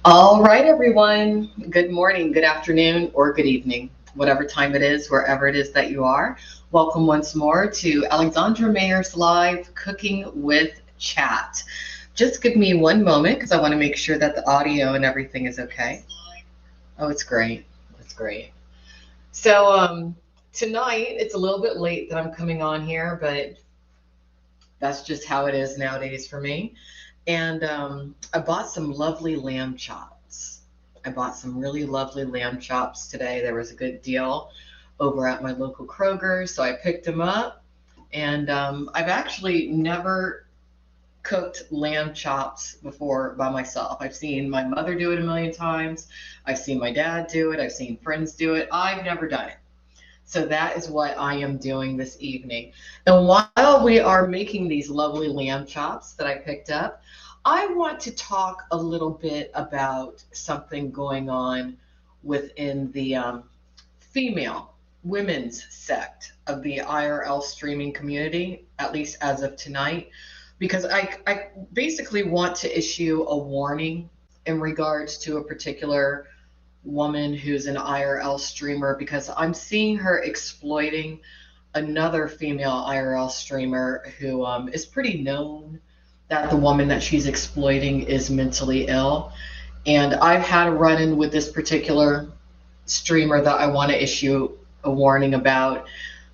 All right, everyone. Good morning, good afternoon, or good evening, whatever time it is, wherever it is that you are. Welcome once more to Alexandra Mayer's live Cooking with Chat. Just give me one moment because I want to make sure that the audio and everything is okay. Oh, it's great. It's great. So tonight it's a little bit late that I'm coming on here, but that's just how it is nowadays for me. And I bought some lovely lamb chops. I bought some really lovely lamb chops today. There was a good deal over at my local Kroger, so I picked them up. And I've actually never cooked lamb chops before by myself. I've seen my mother do it a million times. I've seen my dad do it. I've seen friends do it. I've never done it. So that is what I am doing this evening. And while we are making these lovely lamb chops that I picked up, I want to talk a little bit about something going on within the female women's sect of the IRL streaming community, at least as of tonight, because I basically want to issue a warning in regards to a particular woman who's an IRL streamer because I'm seeing her exploiting another female IRL streamer who is pretty known that the woman that she's exploiting is mentally ill. And I've had a run in with this particular streamer that I want to issue a warning about,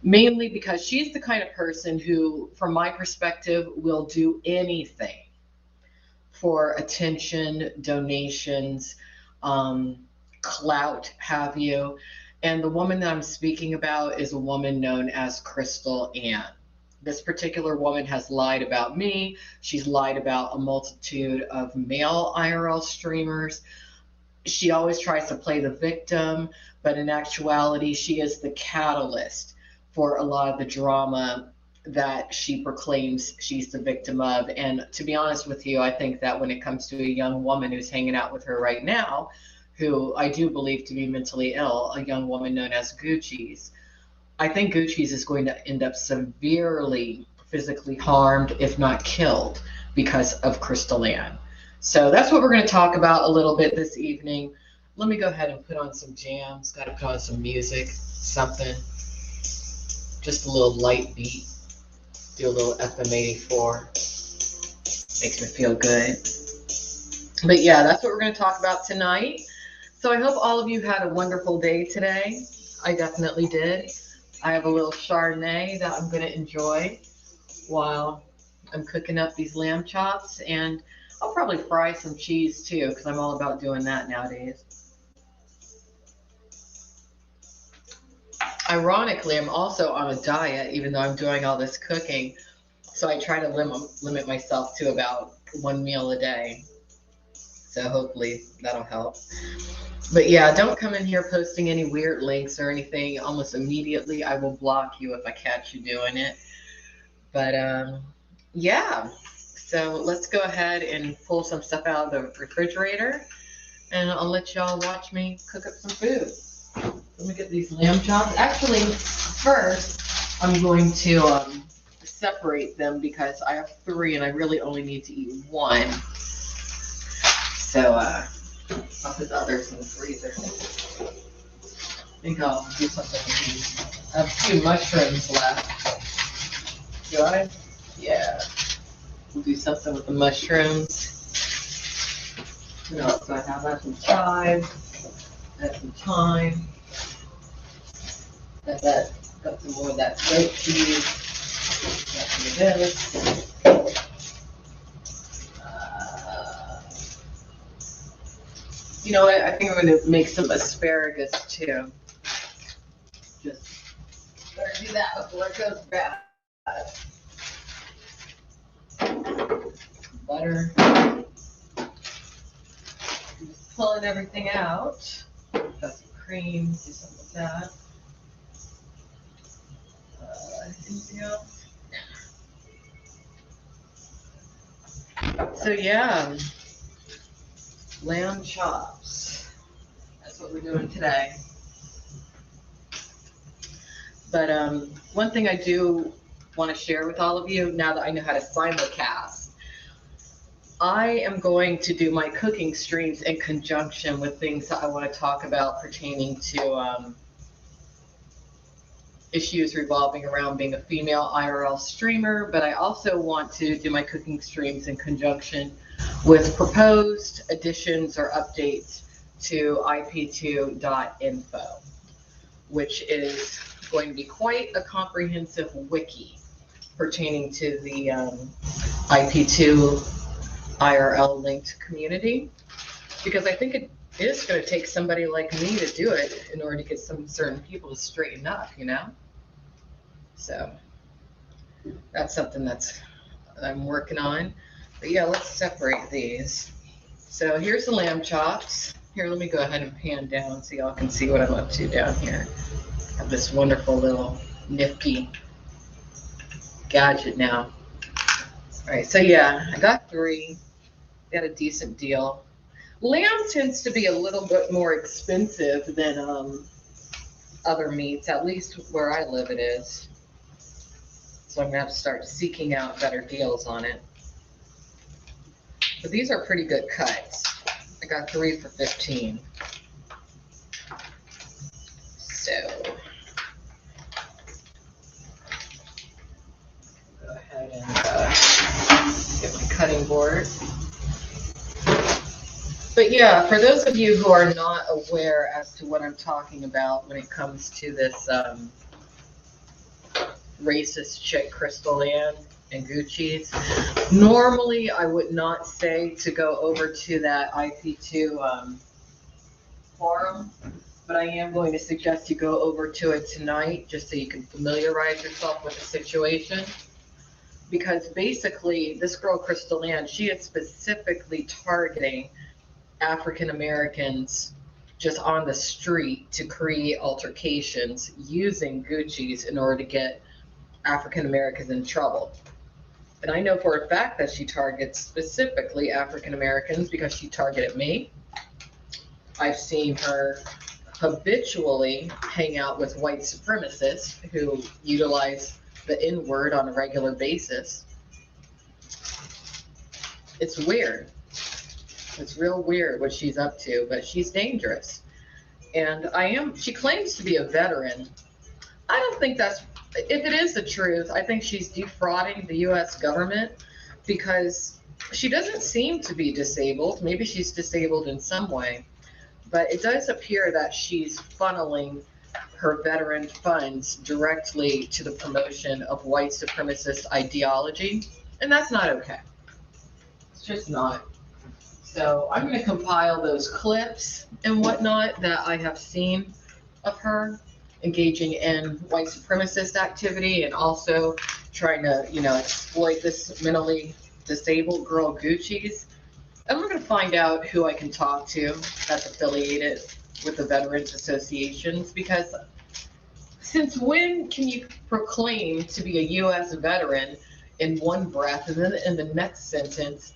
mainly because she's the kind of person who, from my perspective, will do anything for attention, donations, um, clout, have you. And the woman that I'm speaking about is a woman known as Crystal Ann. This particular woman has lied about me. She's lied about a multitude of male IRL streamers. She always tries to play the victim, but in actuality, she is the catalyst for a lot of the drama that she proclaims she's the victim of. And to be honest with you, I think that when it comes to a young woman who's hanging out with her right now, who I do believe to be mentally ill, a young woman known as Gucci's, I think Gucci's is going to end up severely physically harmed, if not killed, because of Crystal Ann. So that's what we're going to talk about a little bit this evening. Let me go ahead and put on some jams. Got to put on some music, something, just a little light beat. Do a little FM84. Makes me feel good. But yeah, that's what we're going to talk about tonight. So I hope all of you had a wonderful day today. I definitely did. I have a little Chardonnay that I'm going to enjoy while I'm cooking up these lamb chops. And I'll probably fry some cheese too, because I'm all about doing that nowadays. Ironically, I'm also on a diet, even though I'm doing all this cooking. So I try to limit myself to about one meal a day. So hopefully that'll help. But yeah, don't come in here posting any weird links or anything. Almost immediately, I will block you if I catch you doing it. But yeah, so let's go ahead and pull some stuff out of the refrigerator, and I'll let y'all watch me cook up some food. Let me get these lamb chops. Actually, first, I'm going to separate them because I have three and I really only need to eat one. So I'll put the others in the freezer. I think I'll do something with these. I have a few mushrooms left. Do I? Yeah. We'll do something with the mushrooms. What else do I have? I have some chives. I have some thyme. Got some more of that goat cheese. Got some of this. You know what? I think I'm going to make some asparagus too. Just better do that before it goes bad. Butter. Just pulling everything out. Got some cream. Do something with that. Anything else? So yeah, lamb chops. That's what we're doing today. But one thing I do want to share with all of you, now that I know how to simulcast, I am going to do my cooking streams in conjunction with things that I want to talk about pertaining to issues revolving around being a female IRL streamer, but I also want to do my cooking streams in conjunction with proposed additions or updates to ip2.info, which is going to be quite a comprehensive wiki pertaining to the IP2 IRL linked community, because I think it is going to take somebody like me to do it in order to get some certain people to straighten up, you know? So that's something I'm working on. But yeah, let's separate these. So here's the lamb chops. Here, let me go ahead and pan down so y'all can see what I'm up to down here. I have this wonderful little nifty gadget now. All right, so yeah, I got 3. Got a decent deal. Lamb tends to be a little bit more expensive than other meats, at least where I live it is. So I'm gonna have to start seeking out better deals on it. But these are pretty good cuts. I got 3 for $15. So go ahead and get my cutting board. But yeah, for those of you who are not aware as to what I'm talking about when it comes to this racist chick Crystal Ann and Gucci's, normally I would not say to go over to that IP2 forum, but I am going to suggest you go over to it tonight just so you can familiarize yourself with the situation. Because basically, this girl Crystal Ann, she is specifically targeting African Americans just on the street to create altercations using Gucci's in order to get African Americans in trouble. And I know for a fact that she targets specifically African Americans because she targeted me. I've seen her habitually hang out with white supremacists who utilize the N-word on a regular basis. It's weird. It's real weird what she's up to, but she's dangerous. And she claims to be a veteran. I don't think that's, if it is the truth, I think she's defrauding the U.S. government because she doesn't seem to be disabled. Maybe she's disabled in some way, but it does appear that she's funneling her veteran funds directly to the promotion of white supremacist ideology, and that's not okay. It's just not. So I'm going to compile those clips and whatnot that I have seen of her engaging in white supremacist activity and also trying to, exploit this mentally disabled girl Gucci's. And we're going to find out who I can talk to that's affiliated with the Veterans Associations, because since when can you proclaim to be a U.S. veteran in one breath and then in the next sentence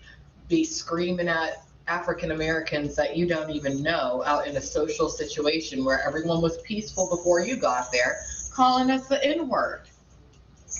be screaming at African Americans that you don't even know out in a social situation where everyone was peaceful before you got there, calling us the N-word?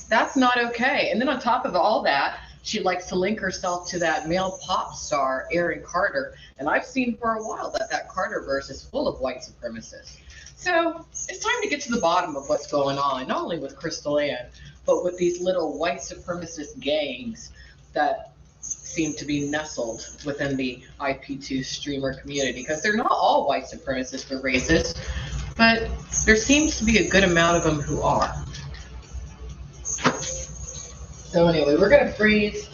That's not okay. And then on top of all that, she likes to link herself to that male pop star, Aaron Carter. And I've seen for a while that Carterverse is full of white supremacists. So it's time to get to the bottom of what's going on, not only with Crystal Ann, but with these little white supremacist gangs that seem to be nestled within the IP2 streamer community. Because they're not all white supremacists or racist, but there seems to be a good amount of them who are. So anyway, we're going to freeze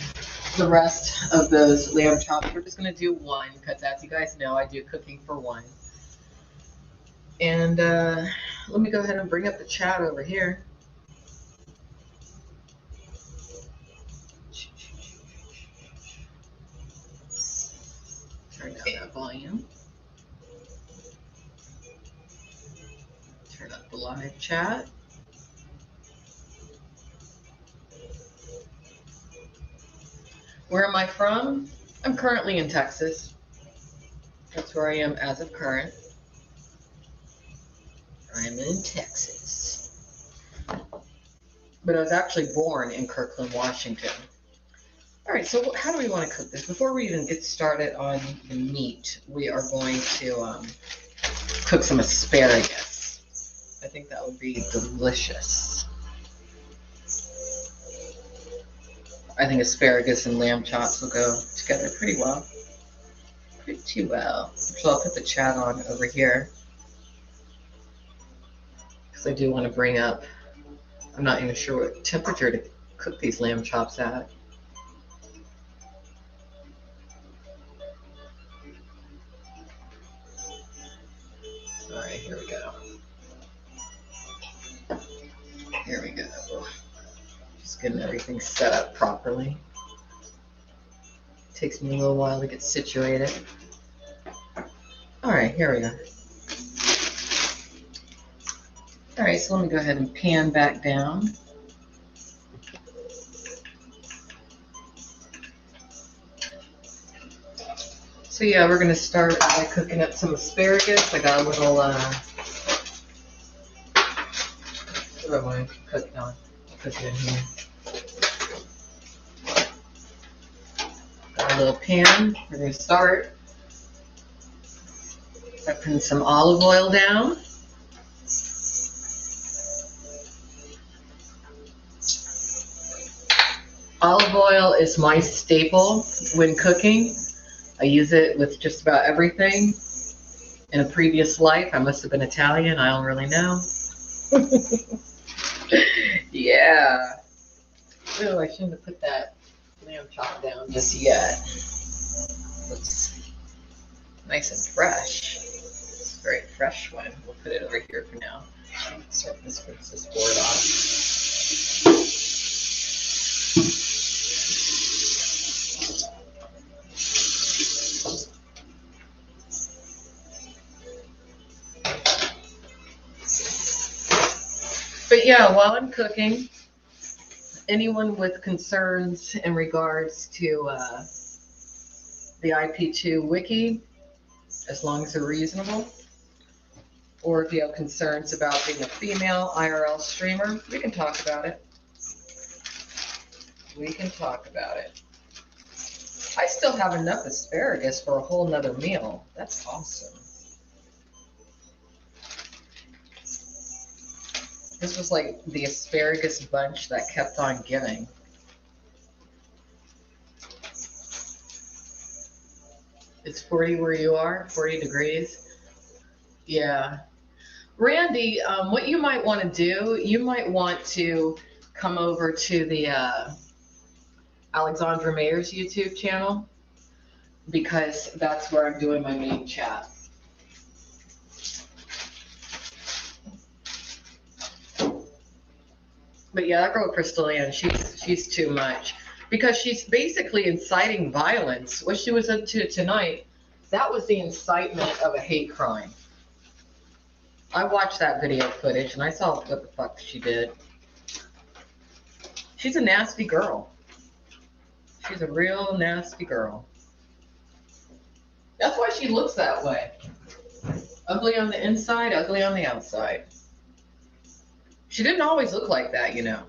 the rest of those lamb chops. We're just going to do one because, as you guys know, I do cooking for one. And let me go ahead and bring up the chat over here. Turn down that volume. Turn up the live chat. Where am I from? I'm currently in Texas. That's where I am as of current. I'm in Texas. But I was actually born in Kirkland, Washington. All right, so how do we want to cook this? Before we even get started on the meat, we are going to cook some asparagus. I think that would be delicious. I think asparagus and lamb chops will go together pretty well. Pretty well. So I'll put the chat on over here because I do want to bring up, I'm not even sure what temperature to cook these lamb chops at. All right, here we go. Here we go. Just getting everything set up properly. Takes me a little while to get situated. All right, here we go. All right, so let me go ahead and pan back down. So yeah, we're gonna start by cooking up some asparagus. I got a little, what am I cooking on? I'll cook it in here. Got a little pan. We're gonna start by putting some olive oil down. Olive oil is my staple when cooking. I use it with just about everything. In a previous life, I must have been Italian. I don't really know. Yeah. Oh, I shouldn't have put that lamb chop down just yet. Looks nice and fresh. It's a very fresh one. We'll put it over here for now. Start this board off. But yeah, while I'm cooking, anyone with concerns in regards to the IP2 wiki, as long as they're reasonable, or if you have concerns about being a female IRL streamer, we can talk about it. We can talk about it. I still have enough asparagus for a whole nother meal. That's awesome. This was like the asparagus bunch that kept on giving. It's 40 where you are, 40 degrees. Yeah. Randy, what you might want to do, you might want to come over to the Alexandra Mayer's YouTube channel, because that's where I'm doing my main chat. But yeah, that girl Crystal Ann, she's too much, because she's basically inciting violence. What she was into tonight, that was the incitement of a hate crime. I watched that video footage and I saw what the fuck she did. She's a nasty girl. She's a real nasty girl. That's why she looks that way. Ugly on the inside, ugly on the outside. She didn't always look like that, you know.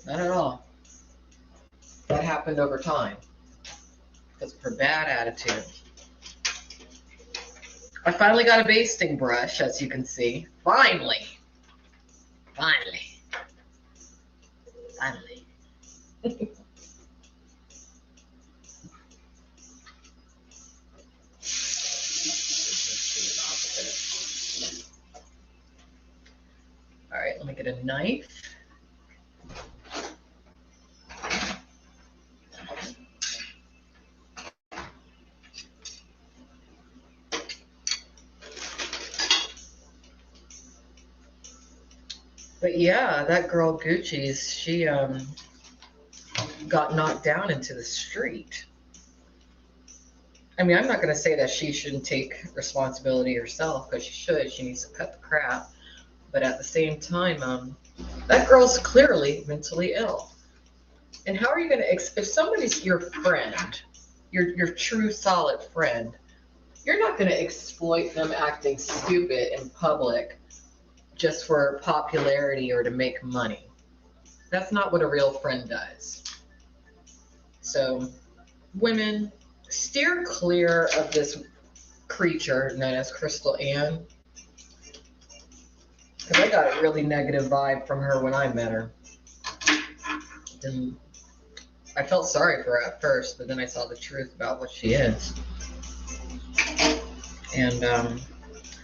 Not at all. That happened over time because of her bad attitude. I finally got a basting brush, as you can see. Finally. Finally. Finally. All right, let me get a knife. But yeah, that girl Gucci's, she got knocked down into the street. I mean, I'm not going to say that she shouldn't take responsibility herself, because she should. She needs to cut the crap. But at the same time, that girl's clearly mentally ill. And how are you going to, if somebody's your friend, your true solid friend, you're not going to exploit them acting stupid in public just for popularity or to make money. That's not what a real friend does. So women, steer clear of this creature known as Crystal Ann, because I got a really negative vibe from her when I met her. And I felt sorry for her at first, but then I saw the truth about what she is. And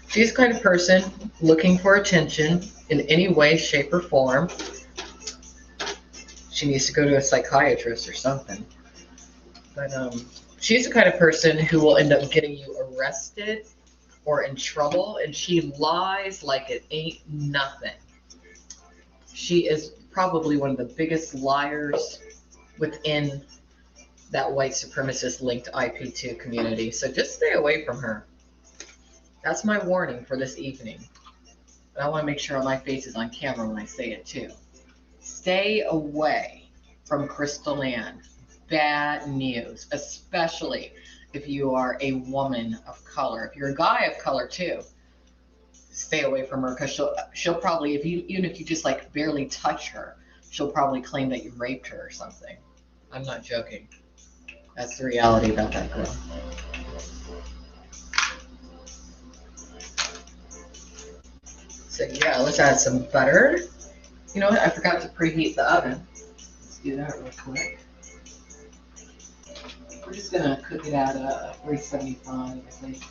she's the kind of person looking for attention in any way, shape, or form. She needs to go to a psychiatrist or something. But she's the kind of person who will end up getting you arrested or in trouble, and she lies like it ain't nothing. She is probably one of the biggest liars within that white supremacist linked IP2 community. So just stay away from her. That's my warning for this evening. But I want to make sure my face is on camera when I say it too. Stay away from Crystal Ann. Bad news, especially if you are a woman of color. If you're a guy of color too, stay away from her, because she'll probably, even if you just like barely touch her, she'll probably claim that you raped her or something. I'm not joking. That's the reality about that girl. So yeah, let's add some butter. You know what? I forgot to preheat the oven. Let's do that real quick. We're just gonna cook it at 375, I think.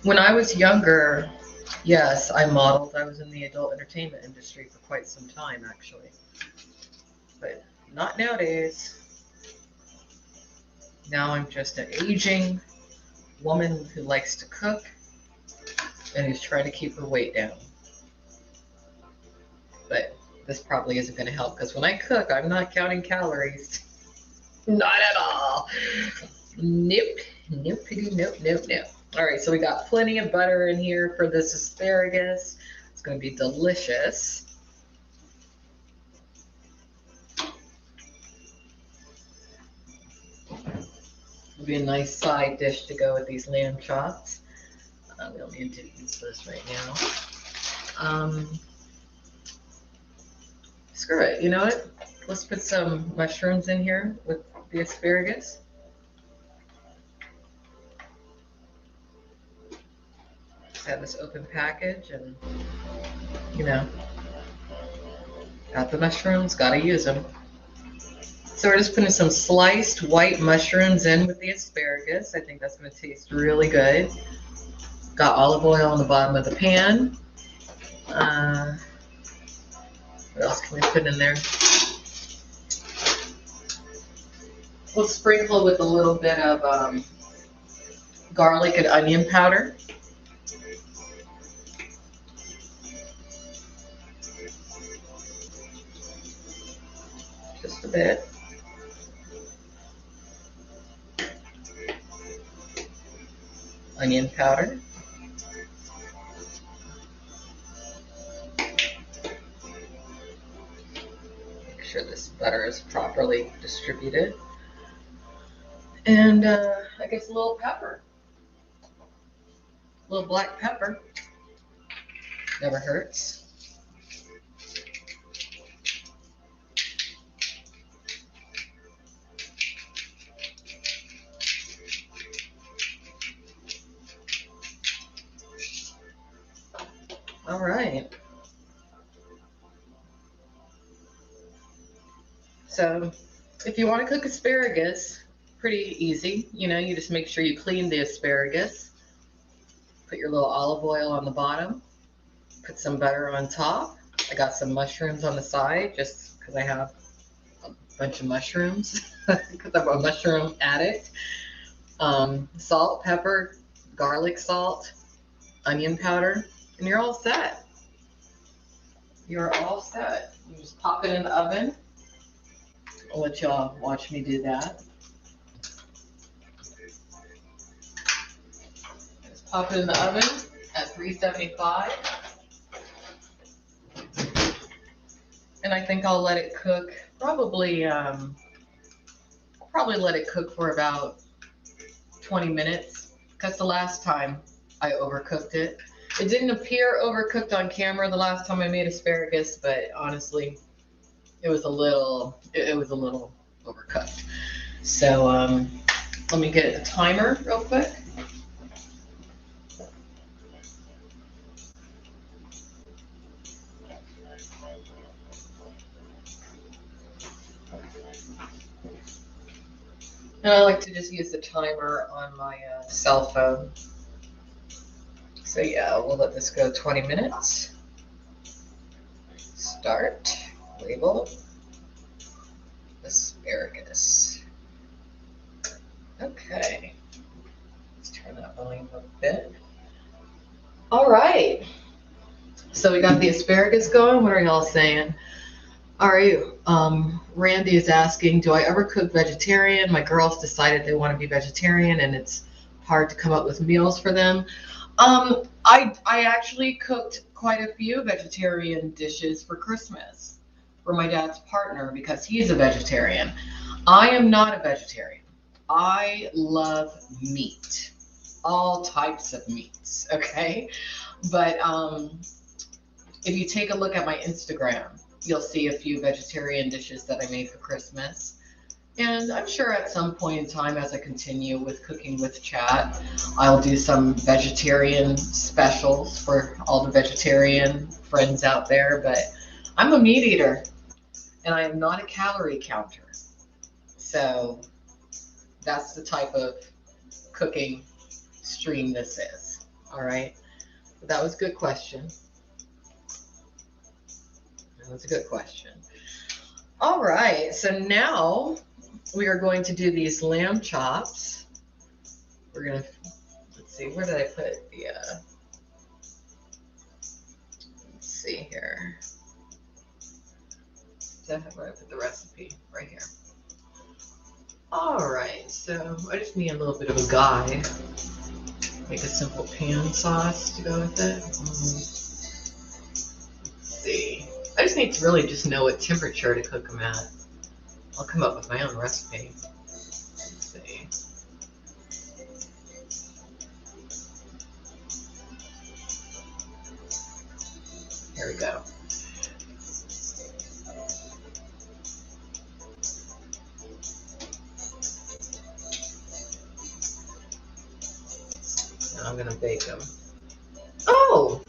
When I was younger, yes, I modeled. I was in the adult entertainment industry for quite some time, actually. But not nowadays. Now I'm just an aging woman who likes to cook and who's trying to keep her weight down. But this probably isn't going to help, because when I cook, I'm not counting calories. Not at all. Nope. Nope. Nope. Nope. Nope. All right, so we got plenty of butter in here for this asparagus. It's going to be delicious. It'll be a nice side dish to go with these lamb chops. We don't need to use this right now. Screw it. You know what? Let's put some mushrooms in here with the asparagus. Have this open package, and you know, got the mushrooms, gotta use them. So we're just putting some sliced white mushrooms in with the asparagus. I think that's going to taste really good. Got olive oil on the bottom of the pan. What else can we put in there? We'll sprinkle with a little bit of garlic and onion powder. Just a bit. Onion powder. Make sure this butter is properly distributed. And I guess a little pepper. A little black pepper. Never hurts. All right. So if you want to cook asparagus, pretty easy. You know, you just make sure you clean the asparagus. Put your little olive oil on the bottom. Put some butter on top. I got some mushrooms on the side just because I have a bunch of mushrooms because I'm a mushroom addict. Salt, pepper, garlic salt, onion powder, and you're all set. You're all set. You just pop it in the oven. I'll let y'all watch me do that. Just pop it in the oven at 375. And I think I'll let it cook, probably let it cook for about 20 minutes, because the last time I overcooked it. It didn't appear overcooked on camera the last time I made asparagus, but honestly, it was a little overcooked. So let me get a timer real quick. And I like to just use the timer on my cell phone. So yeah, we'll let this go 20 minutes. Start, label, asparagus. Okay, let's turn that volume up a bit. All right, so we got the asparagus going. What are y'all saying? All right, Randy is asking, do I ever cook vegetarian? My girls decided they want to be vegetarian and it's hard to come up with meals for them. I actually cooked quite a few vegetarian dishes for Christmas for my dad's partner because he's a vegetarian. I am not a vegetarian. I love meat, all types of meats, okay? But if you take a look at my Instagram, you'll see a few vegetarian dishes that I made for Christmas. And I'm sure at some point in time, as I continue with Cooking with Chat, I'll do some vegetarian specials for all the vegetarian friends out there. But I'm a meat eater, and I am not a calorie counter. So that's the type of cooking stream this is. All right. But that was a good question. That's a good question. All right, so now we are going to do these lamb chops. We're gonna, let's see, where did I put the, let's see here. Where did I put the recipe? Right here. All right, so I just need a little bit of a guide. Make a simple pan sauce to go with it. Let's see. I just need to really just know what temperature to cook them at. I'll come up with my own recipe. Let's see. Here we go. Now I'm gonna bake them. Oh!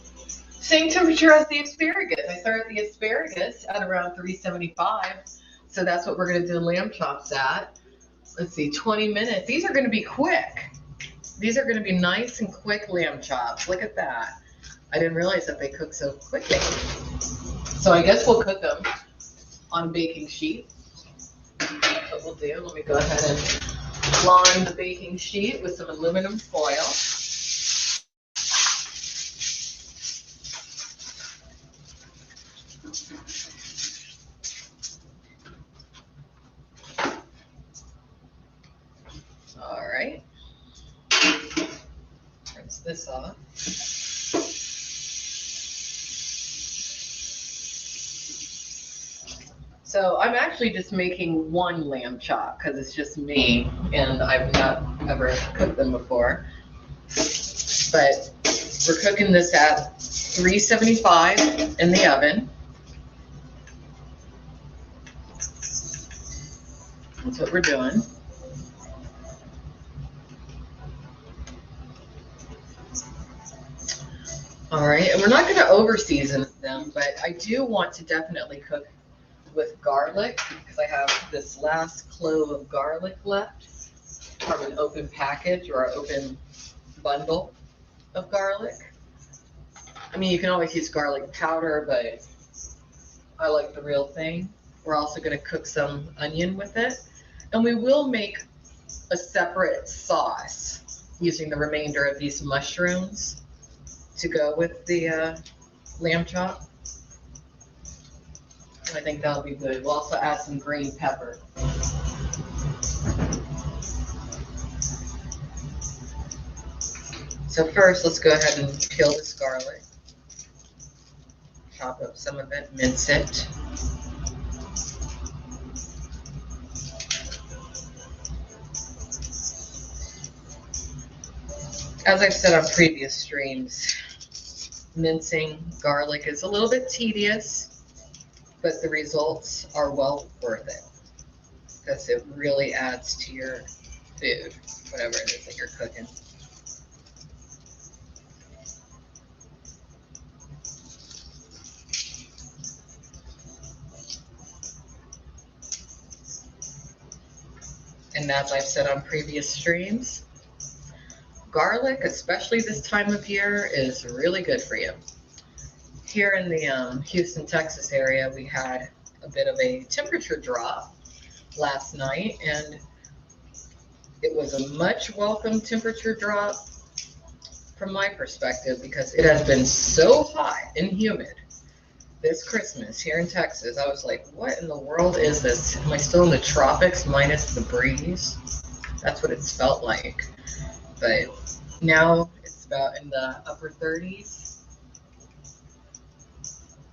Same temperature as the asparagus. I started the asparagus at around 375. So that's what we're going to do the lamb chops at. Let's see, 20 minutes. These are going to be quick. These are going to be nice and quick lamb chops. Look at that. I didn't realize that they cook so quickly. So I guess we'll cook them on a baking sheet. That's what we'll do. Let me go ahead and line the baking sheet with some aluminum foil. All right, rinse this off. So I'm actually just making one lamb chop because it's just me and I've not ever cooked them before. But we're cooking this at 375 in the oven. That's what we're doing. All right, and we're not going to over season them, but I do want to definitely cook with garlic because I have this last clove of garlic left from an open package or an open bundle of garlic. I mean, you can always use garlic powder, but I like the real thing. We're also going to cook some onion with it, and we will make a separate sauce using the remainder of these mushrooms to go with the lamb chop. I think that'll be good. We'll also add some green pepper. So first, let's go ahead and peel this garlic. Chop up some of it, mince it. As I've said on previous streams, Mincing garlic is a little bit tedious, but the results are well worth it because it really adds to your food, whatever it is that you're cooking. And as I've said on previous streams, garlic, especially this time of year, is really good for you. Here in the Houston, Texas area, we had a bit of a temperature drop last night, and it was a much welcome temperature drop from my perspective because it has been so hot and humid this Christmas here in Texas. I was like, what in the world is this? Am I still in the tropics minus the breeze? That's what it's felt like. But now it's about in the upper 30s,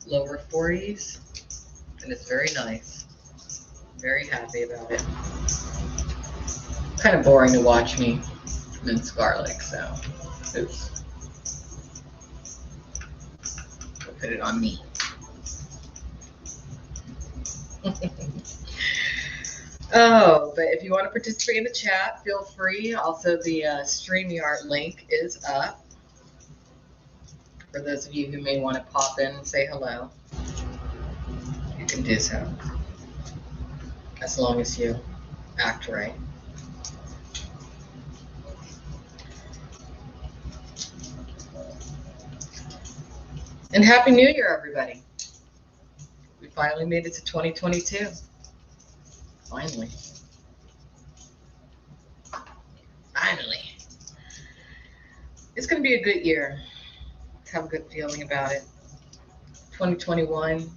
lower 40s, and it's very nice. Very happy about it. Kind of boring to watch me mince garlic, so oops. I'll put it on me. Oh, but if you want to participate in the chat, feel free. Also, the StreamYard link is up for those of you who may want to pop in and say hello. You can do so, as long as you act right. And Happy New Year, everybody. We finally made it to 2022. Finally. It's going to be a good year. I have a good feeling about it. 2021,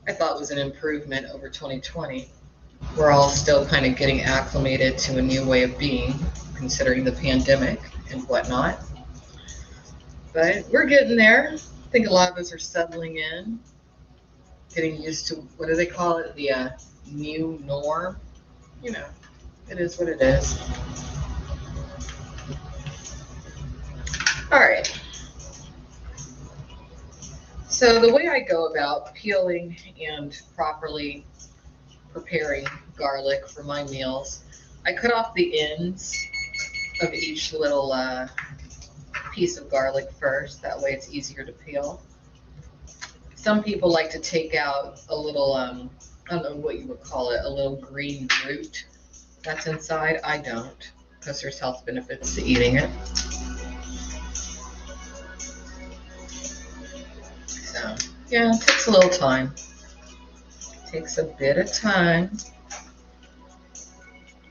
I thought was an improvement over 2020. We're all still kind of getting acclimated to a new way of being, considering the pandemic and whatnot. But we're getting there. I think a lot of us are settling in, getting used to, what do they call it? The new norm. You know, it is what it is. All right. So the way I go about peeling and properly preparing garlic for my meals, I cut off the ends of each little piece of garlic first. That way it's easier to peel. Some people like to take out a little, I don't know what you would call it, a little green root that's inside. I don't, because there's health benefits to eating it. So, yeah, it takes a little time. It takes a bit of time,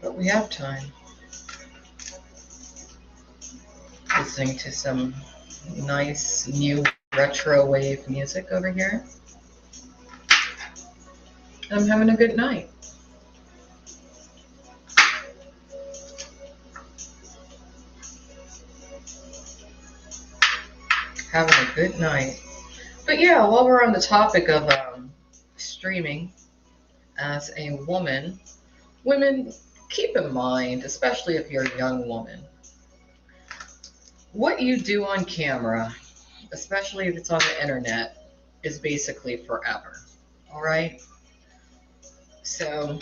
but we have time. Listening to some nice new retro wave music over here. And I'm having a good night. Having a good night. But yeah, while we're on the topic of streaming, as a woman, women, keep in mind, especially if you're a young woman, what you do on camera, especially if it's on the internet, is basically forever. All right? So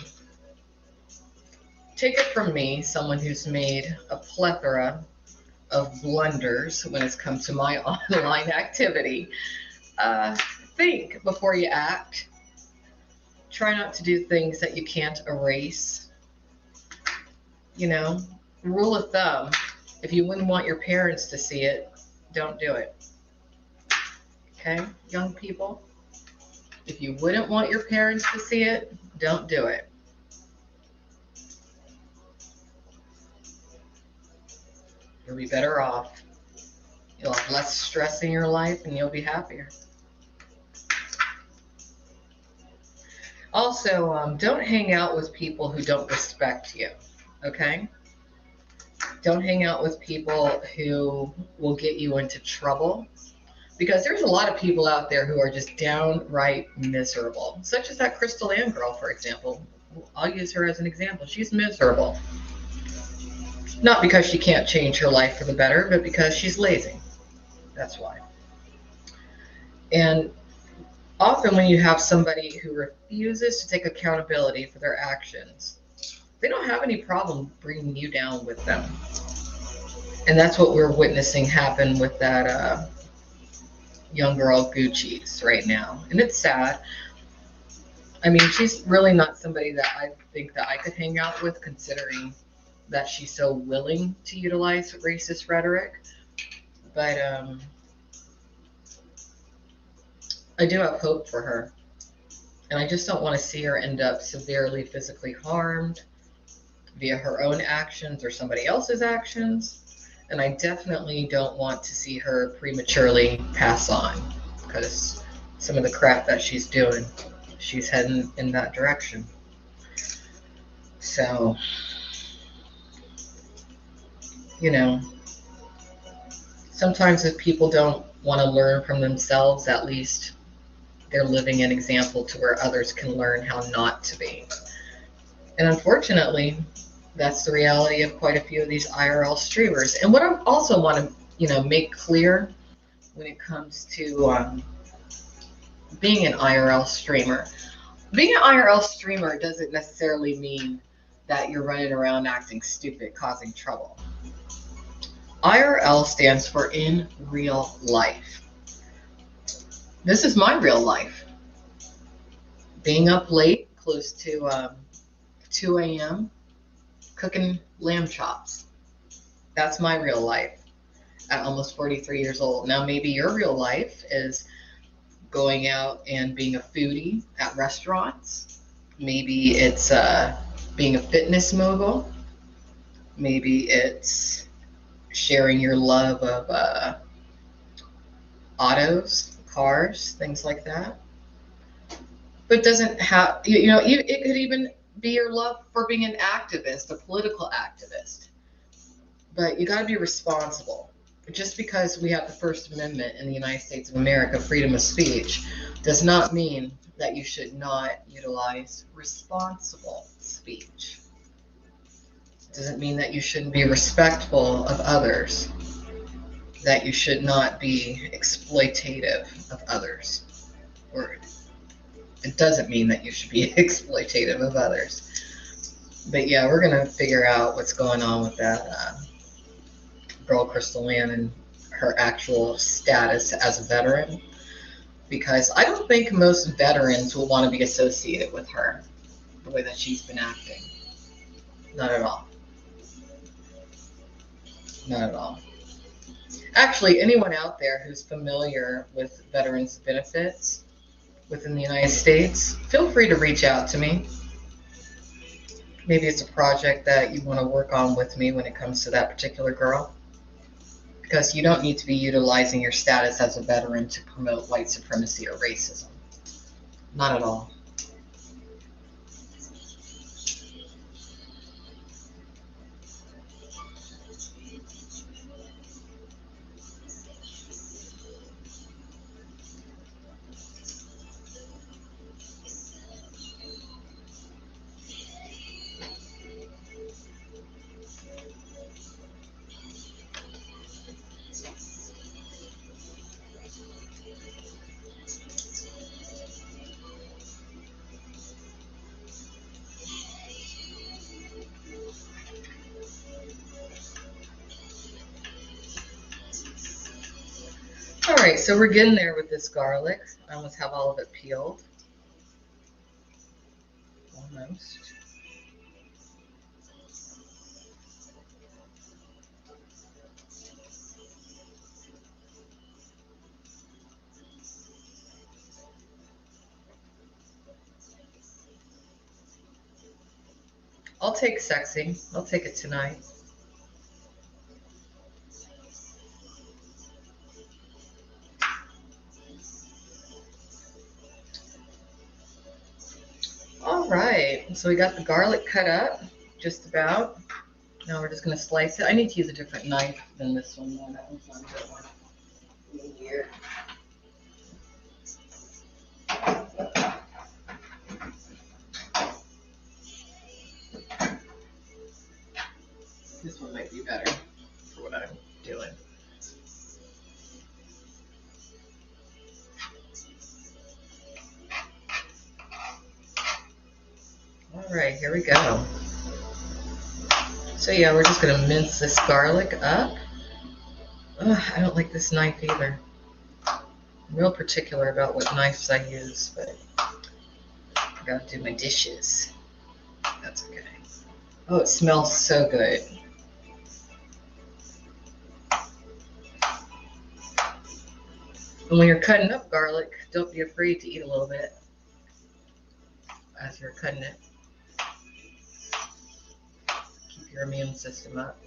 take it from me, someone who's made a plethora of blunders when it's come to my online activity. Think before you act. Try not to do things that you can't erase. You know, rule of thumb, if you wouldn't want your parents to see it, don't do it. Okay, young people? If you wouldn't want your parents to see it, don't do it. You'll be better off. You'll have less stress in your life and you'll be happier. Also, don't hang out with people who don't respect you, okay? Don't hang out with people who will get you into trouble, because there's a lot of people out there who are just downright miserable, such as that Crystal Ann girl, for example. I'll use her as an example. She's miserable. Not because she can't change her life for the better, but because she's lazy. That's why. And often when you have somebody who refuses to take accountability for their actions, they don't have any problem bringing you down with them. And that's what we're witnessing happen with that young girl Gucci's right now. And it's sad. I mean, she's really not somebody that I think that I could hang out with, considering that she's so willing to utilize racist rhetoric. But I do have hope for her. And I just don't want to see her end up severely physically harmed via her own actions or somebody else's actions. And I definitely don't want to see her prematurely pass on, because some of the crap that she's doing, she's heading in that direction. So, you know, sometimes if people don't want to learn from themselves, at least they're living an example to where others can learn how not to be. And unfortunately, that's the reality of quite a few of these IRL streamers. And what I also want to, make clear when it comes to being an IRL streamer. Being an IRL streamer doesn't necessarily mean that you're running around acting stupid, causing trouble. IRL stands for in real life. This is my real life. Being up late, close to 2 a.m., cooking lamb chops. That's my real life at almost 43 years old. Now, maybe your real life is going out and being a foodie at restaurants. Maybe it's being a fitness mogul. Maybe it's sharing your love of autos, cars, things like that. But it doesn't have, it could even be your love for being an activist, a political activist. But you got to be responsible. Just because we have the First Amendment in the United States of America, freedom of speech, does not mean that you should not utilize responsible speech. It doesn't mean that you shouldn't be respectful of others, that you should not be exploitative of others. Or it doesn't mean that you should be exploitative of others. But yeah, we're going to figure out what's going on with that girl Crystal Ann and her actual status as a veteran, because I don't think most veterans will want to be associated with her the way that she's been acting. Not at all. Not at all. Actually, anyone out there who's familiar with veterans benefits within the United States, feel free to reach out to me. Maybe it's a project that you want to work on with me when it comes to that particular girl. Because you don't need to be utilizing your status as a veteran to promote white supremacy or racism. Not at all. All right, so we're getting there with this garlic. I almost have all of it peeled. Almost. I'll take sexy. I'll take it tonight. All right, so we got the garlic cut up, just about. Now we're just going to slice it. I need to use a different knife than this one. No, that one's not a good one. Here. This one might be better for what I'm doing. All right, here we go. So yeah, we're just gonna mince this garlic up. Ugh, I don't like this knife either. I'm real particular about what knives I use, but I gotta do my dishes. That's okay. Oh, it smells so good. And when you're cutting up garlic, don't be afraid to eat a little bit as you're cutting it. Keep your immune system up.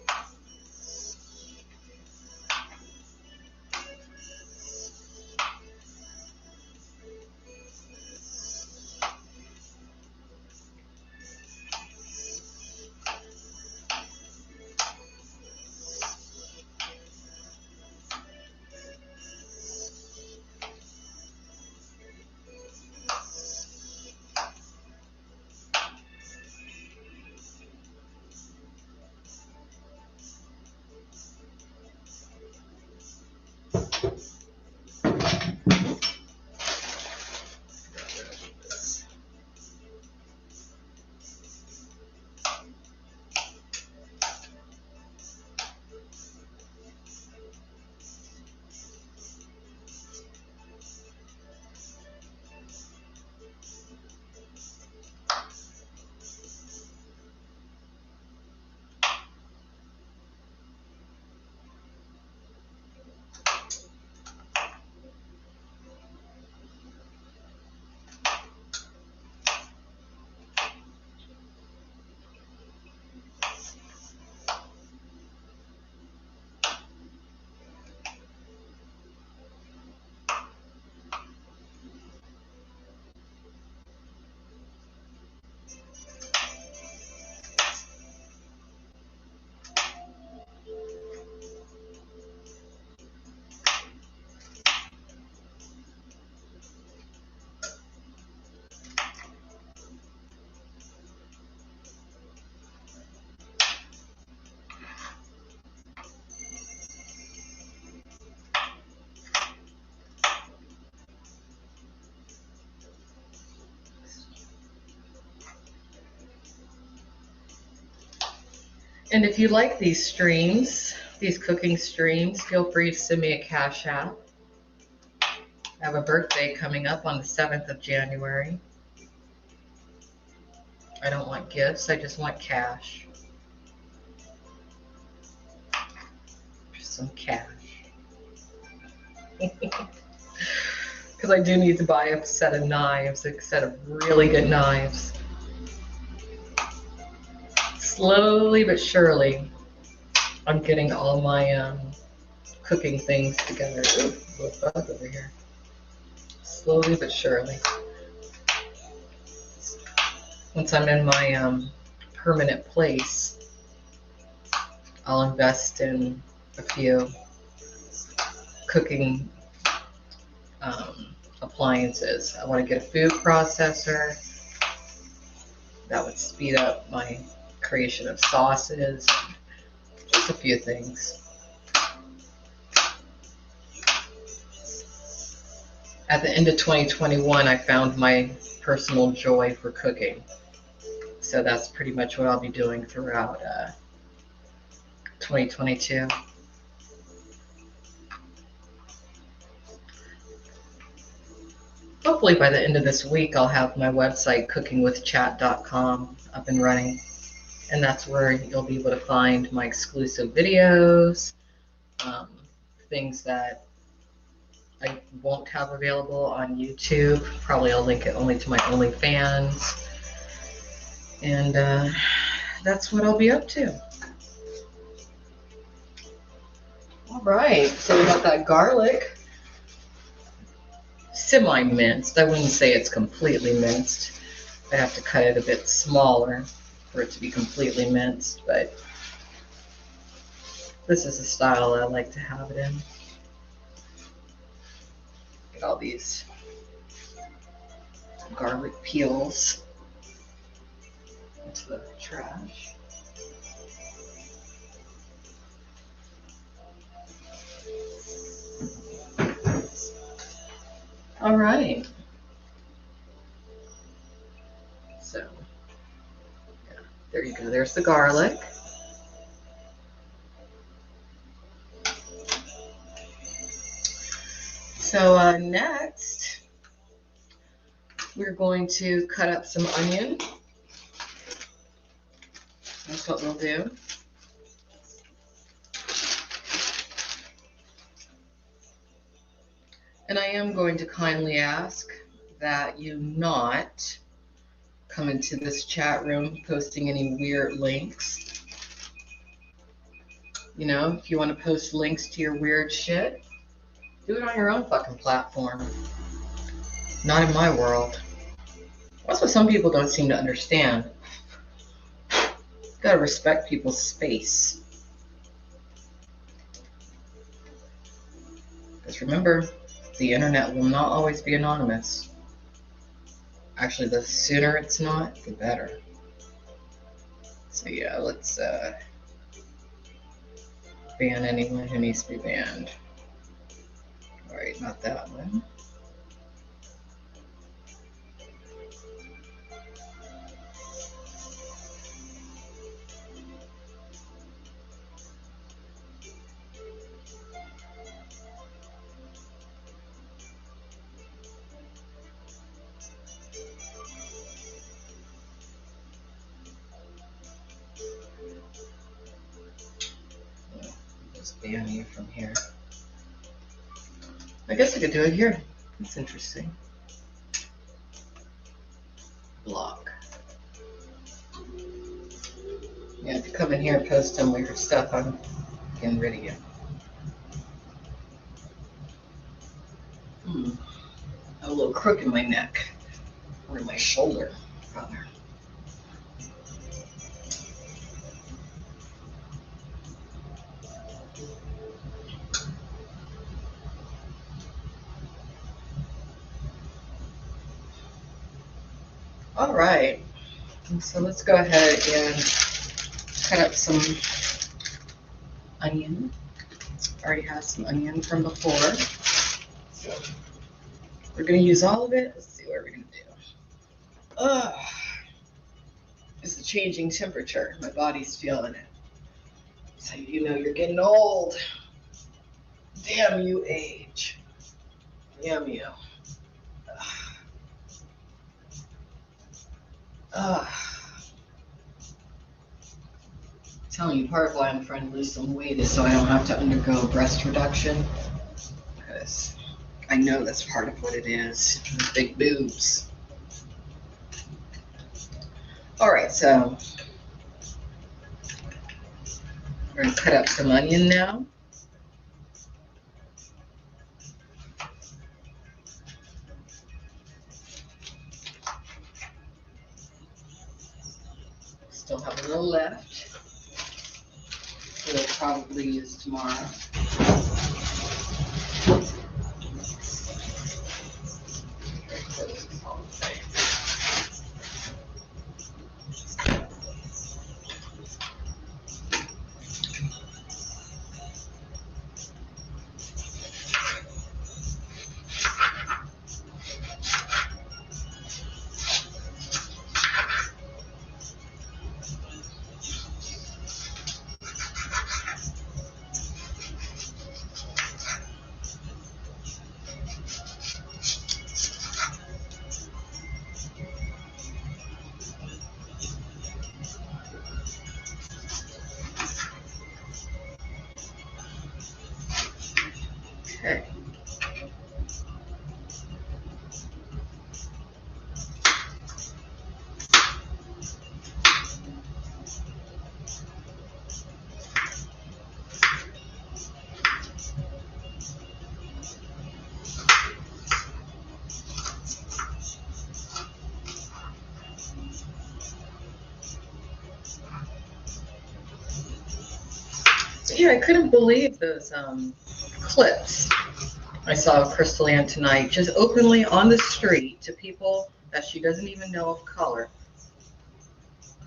And if you like these streams, these cooking streams, feel free to send me a Cash App. I have a birthday coming up on the 7th of January. I don't want gifts, I just want cash. Just some cash. Because I do need to buy a set of knives, a set of really good knives. Slowly but surely, I'm getting all my cooking things together. Ooh, a little bug over here. Slowly but surely. Once I'm in my permanent place, I'll invest in a few cooking appliances. I want to get a food processor. That would speed up my creation of sauces. Just a few things. At the end of 2021, I found my personal joy for cooking. So that's pretty much what I'll be doing throughout 2022. Hopefully by the end of this week, I'll have my website, cookingwithchat.com, up and running. And that's where you'll be able to find my exclusive videos, things that I won't have available on YouTube. Probably I'll link it only to my OnlyFans. And that's what I'll be up to. All right, so we got that garlic semi-minced. I wouldn't say it's completely minced. I have to cut it a bit smaller for it to be completely minced, but this is the style I like to have it in. Get all these garlic peels into the trash. All right. So There you go. There's the garlic. So next, we're going to cut up some onion. That's what we'll do. And I am going to kindly ask that you not come into this chat room posting any weird links. You know, if you want to post links to your weird shit, do it on your own fucking platform. Not in my world. That's what some people don't seem to understand. You gotta respect people's space. Because remember, the internet will not always be anonymous. Actually, the sooner it's not, the better. So yeah, let's ban anyone who needs to be banned. Alright, not that one. Ban you from here. I guess I could do it here. That's interesting. Block. Yeah, if you come in here and post some weird stuff, I'm getting rid of you. I have a little crook in my neck. Or in my shoulder, rather. All right, so let's go ahead and cut up some onion. I already have some onion from before. So we're gonna use all of it. Let's see what we're gonna do. It's the changing temperature. My body's feeling it. So you know you're getting old. Damn you, age. Damn you. Telling you, part of why I'm trying to lose some weight is so I don't have to undergo breast reduction, because I know that's part of what it is. Big boobs. All right, so we're gonna cut up some onion now. Still have a little left. We'll probably use tomorrow. Okay. Yeah, I couldn't believe those clips I saw of Crystal Ann tonight, just openly on the street to people that she doesn't even know of color,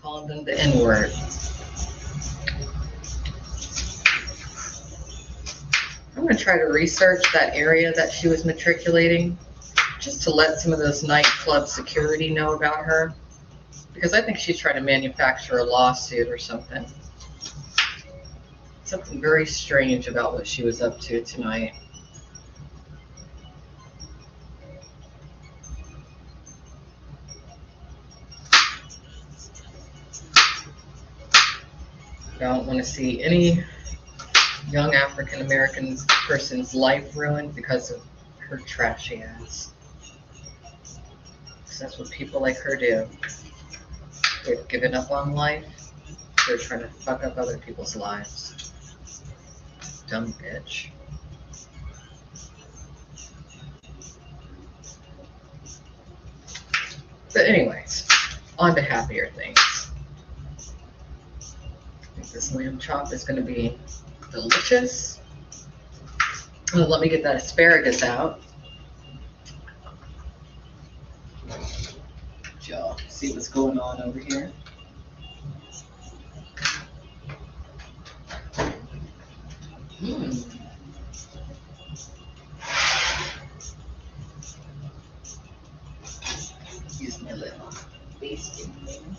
calling them the N-word. I'm going to try to research that area that she was matriculating, just to let some of those nightclub security know about her. because I think she's trying to manufacture a lawsuit or something. Something very strange about what she was up to tonight. I don't want to see any young African American person's life ruined because of her trashy ass. Because that's what people like her do. They've given up on life. They're trying to fuck up other people's lives. Dumb bitch. But anyways, on to happier things. I think this lamb chop is going to be delicious. Let me get that asparagus out. Y'all see what's going on over here. Use my little basting thing.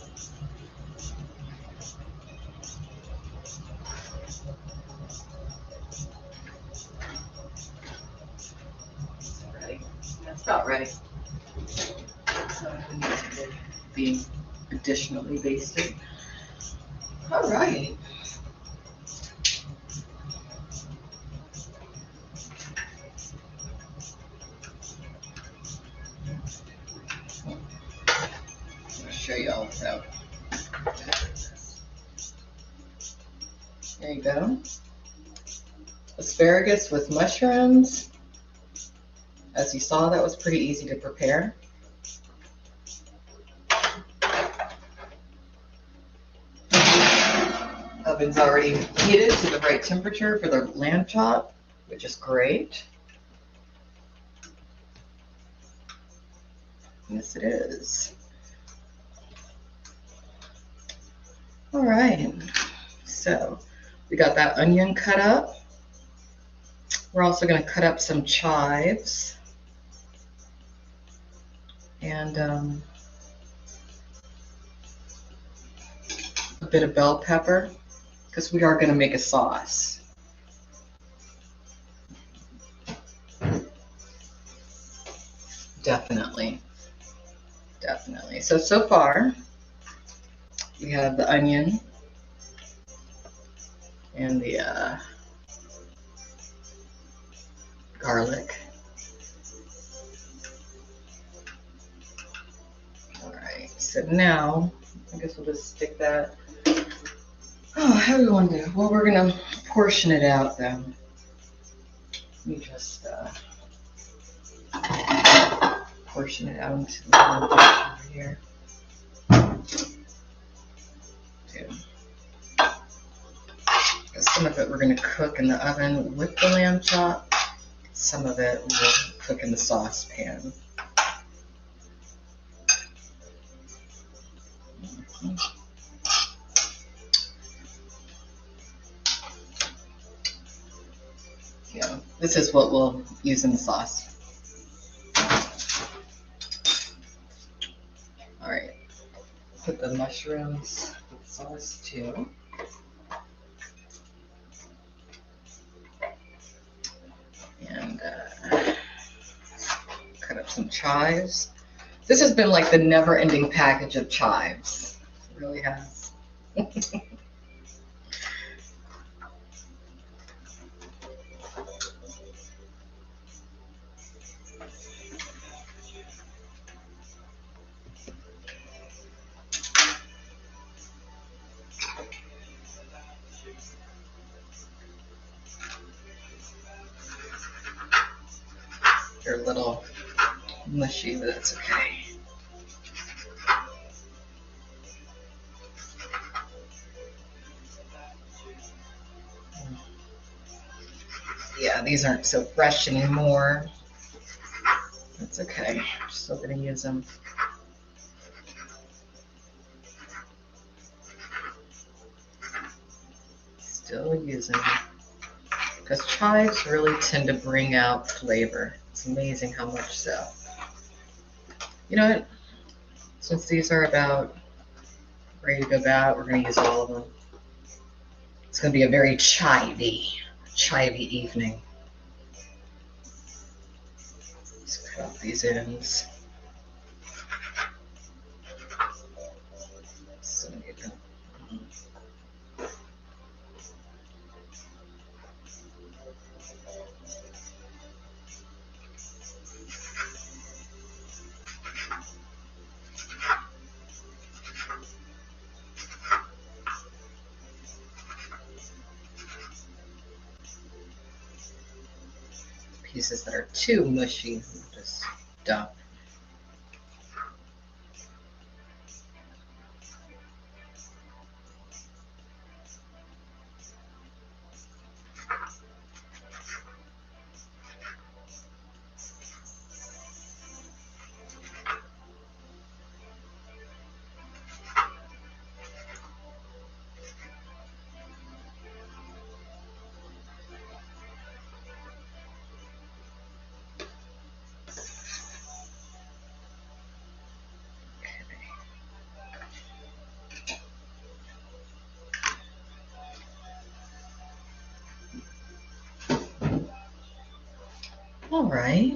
Ready? That's about ready. So it needs to be additionally basted. All right. Show you all without. There you go. Asparagus with mushrooms. As you saw, that was pretty easy to prepare. Oven's already heated to the right temperature for the lamb chop, which is great. Yes, it is. All right, so we got that onion cut up. We're also going to cut up some chives and a bit of bell pepper, because we are going to make a sauce. Definitely. So far, we have the onion and the garlic. All right, so now I guess we'll just stick that. Oh, how do we want to do? Well, we're gonna portion it out though. Let me just portion it out into the little dish over here. Some of it we're going to cook in the oven with the lamb chop. Some of it we'll cook in the saucepan. Yeah, this is what we'll use in the sauce. All right, put the mushrooms with the sauce too. And cut up some chives. This has been like the never-ending package of chives. It really has. They're a little mushy, but that's okay. Yeah, these aren't so fresh anymore. That's okay. I'm still going to use them. Still using them. Because chives really tend to bring out flavor. It's amazing how much so. You know what? Since these are about ready to go bad. We're going to use all of them. It's going to be a very chivy evening. Just cut off these ends. So you can, pieces that are too mushy, just dump. All right.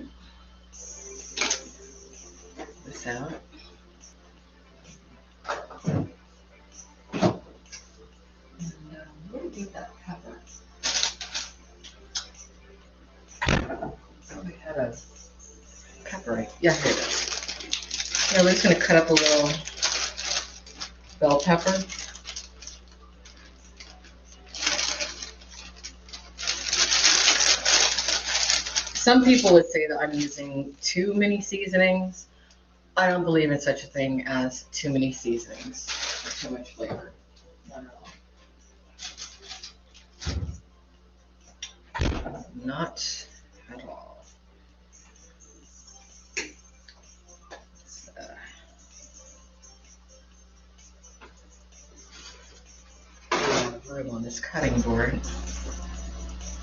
This out. Where did you get that pepper? We had a pepper. Yeah, here it is. Yeah, we're just going to cut up a little bell pepper. Some people would say that I'm using too many seasonings. I don't believe in such a thing as too many seasonings or too much flavor. Not at all. Not at all. Room on this cutting board.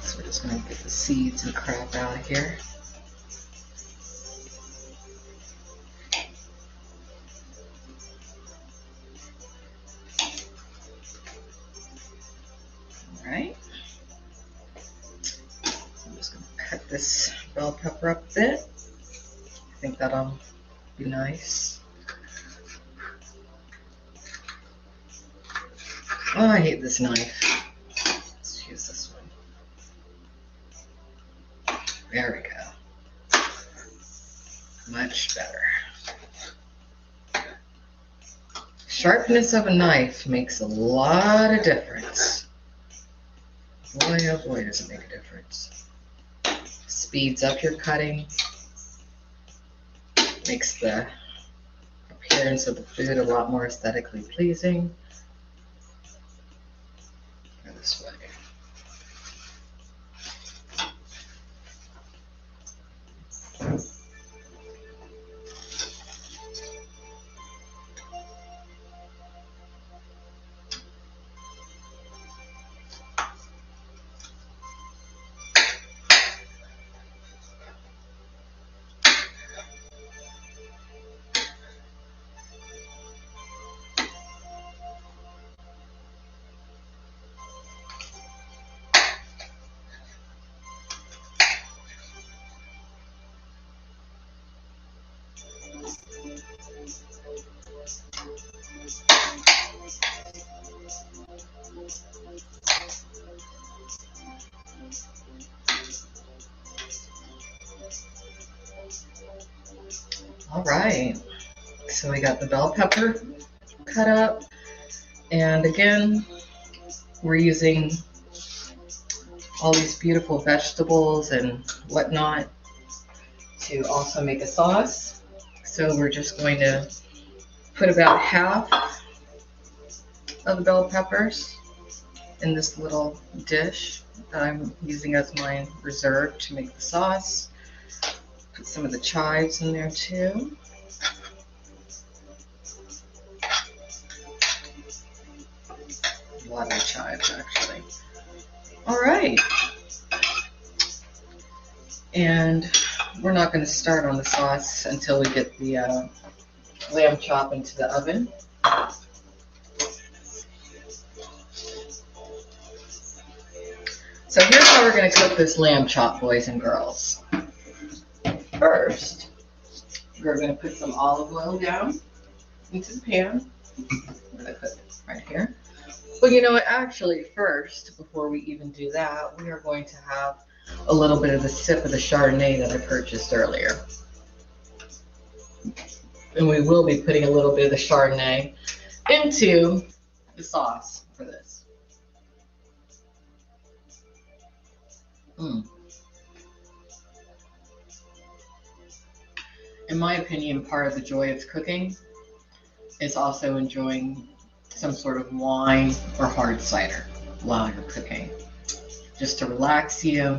So we're just going to get the seeds and crap out of here. All right. I'm just going to cut this bell pepper up a bit. I think that'll be nice. Oh, I hate this knife. Let's use this one. There we go. Much better. Sharpness of a knife makes a lot of difference. Boy, oh boy, does it make a difference. Speeds up your cutting. Makes the appearance of the food a lot more aesthetically pleasing. Go this way. All right, so we got the bell pepper cut up, and again, we're using all these beautiful vegetables and whatnot to also make a sauce. So we're just going to put about half of the bell peppers in this little dish that I'm using as my reserve to make the sauce. Put some of the chives in there too. A lot of the chives actually. All right. And we're not going to start on the sauce until we get the lamb chop into the oven. So here's how we're going to cook this lamb chop, boys and girls. First, we're going to put some olive oil down into the pan. I'm going to put it right here. But you know what, actually first, before we even do that, we are going to have a little bit of a sip of the Chardonnay that I purchased earlier. And we will be putting a little bit of the Chardonnay into the sauce for this. In my opinion, part of the joy of cooking is also enjoying some sort of wine or hard cider while you're cooking, just to relax you,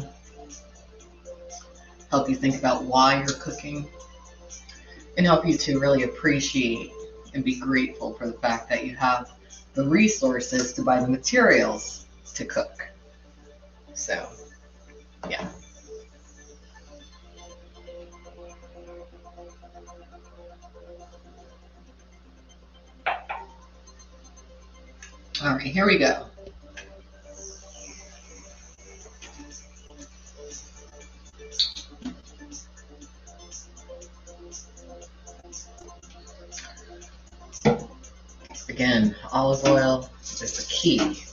help you think about why you're cooking, and help you to really appreciate and be grateful for the fact that you have the resources to buy the materials to cook. So, yeah. All right, here we go. Again, olive oil is the key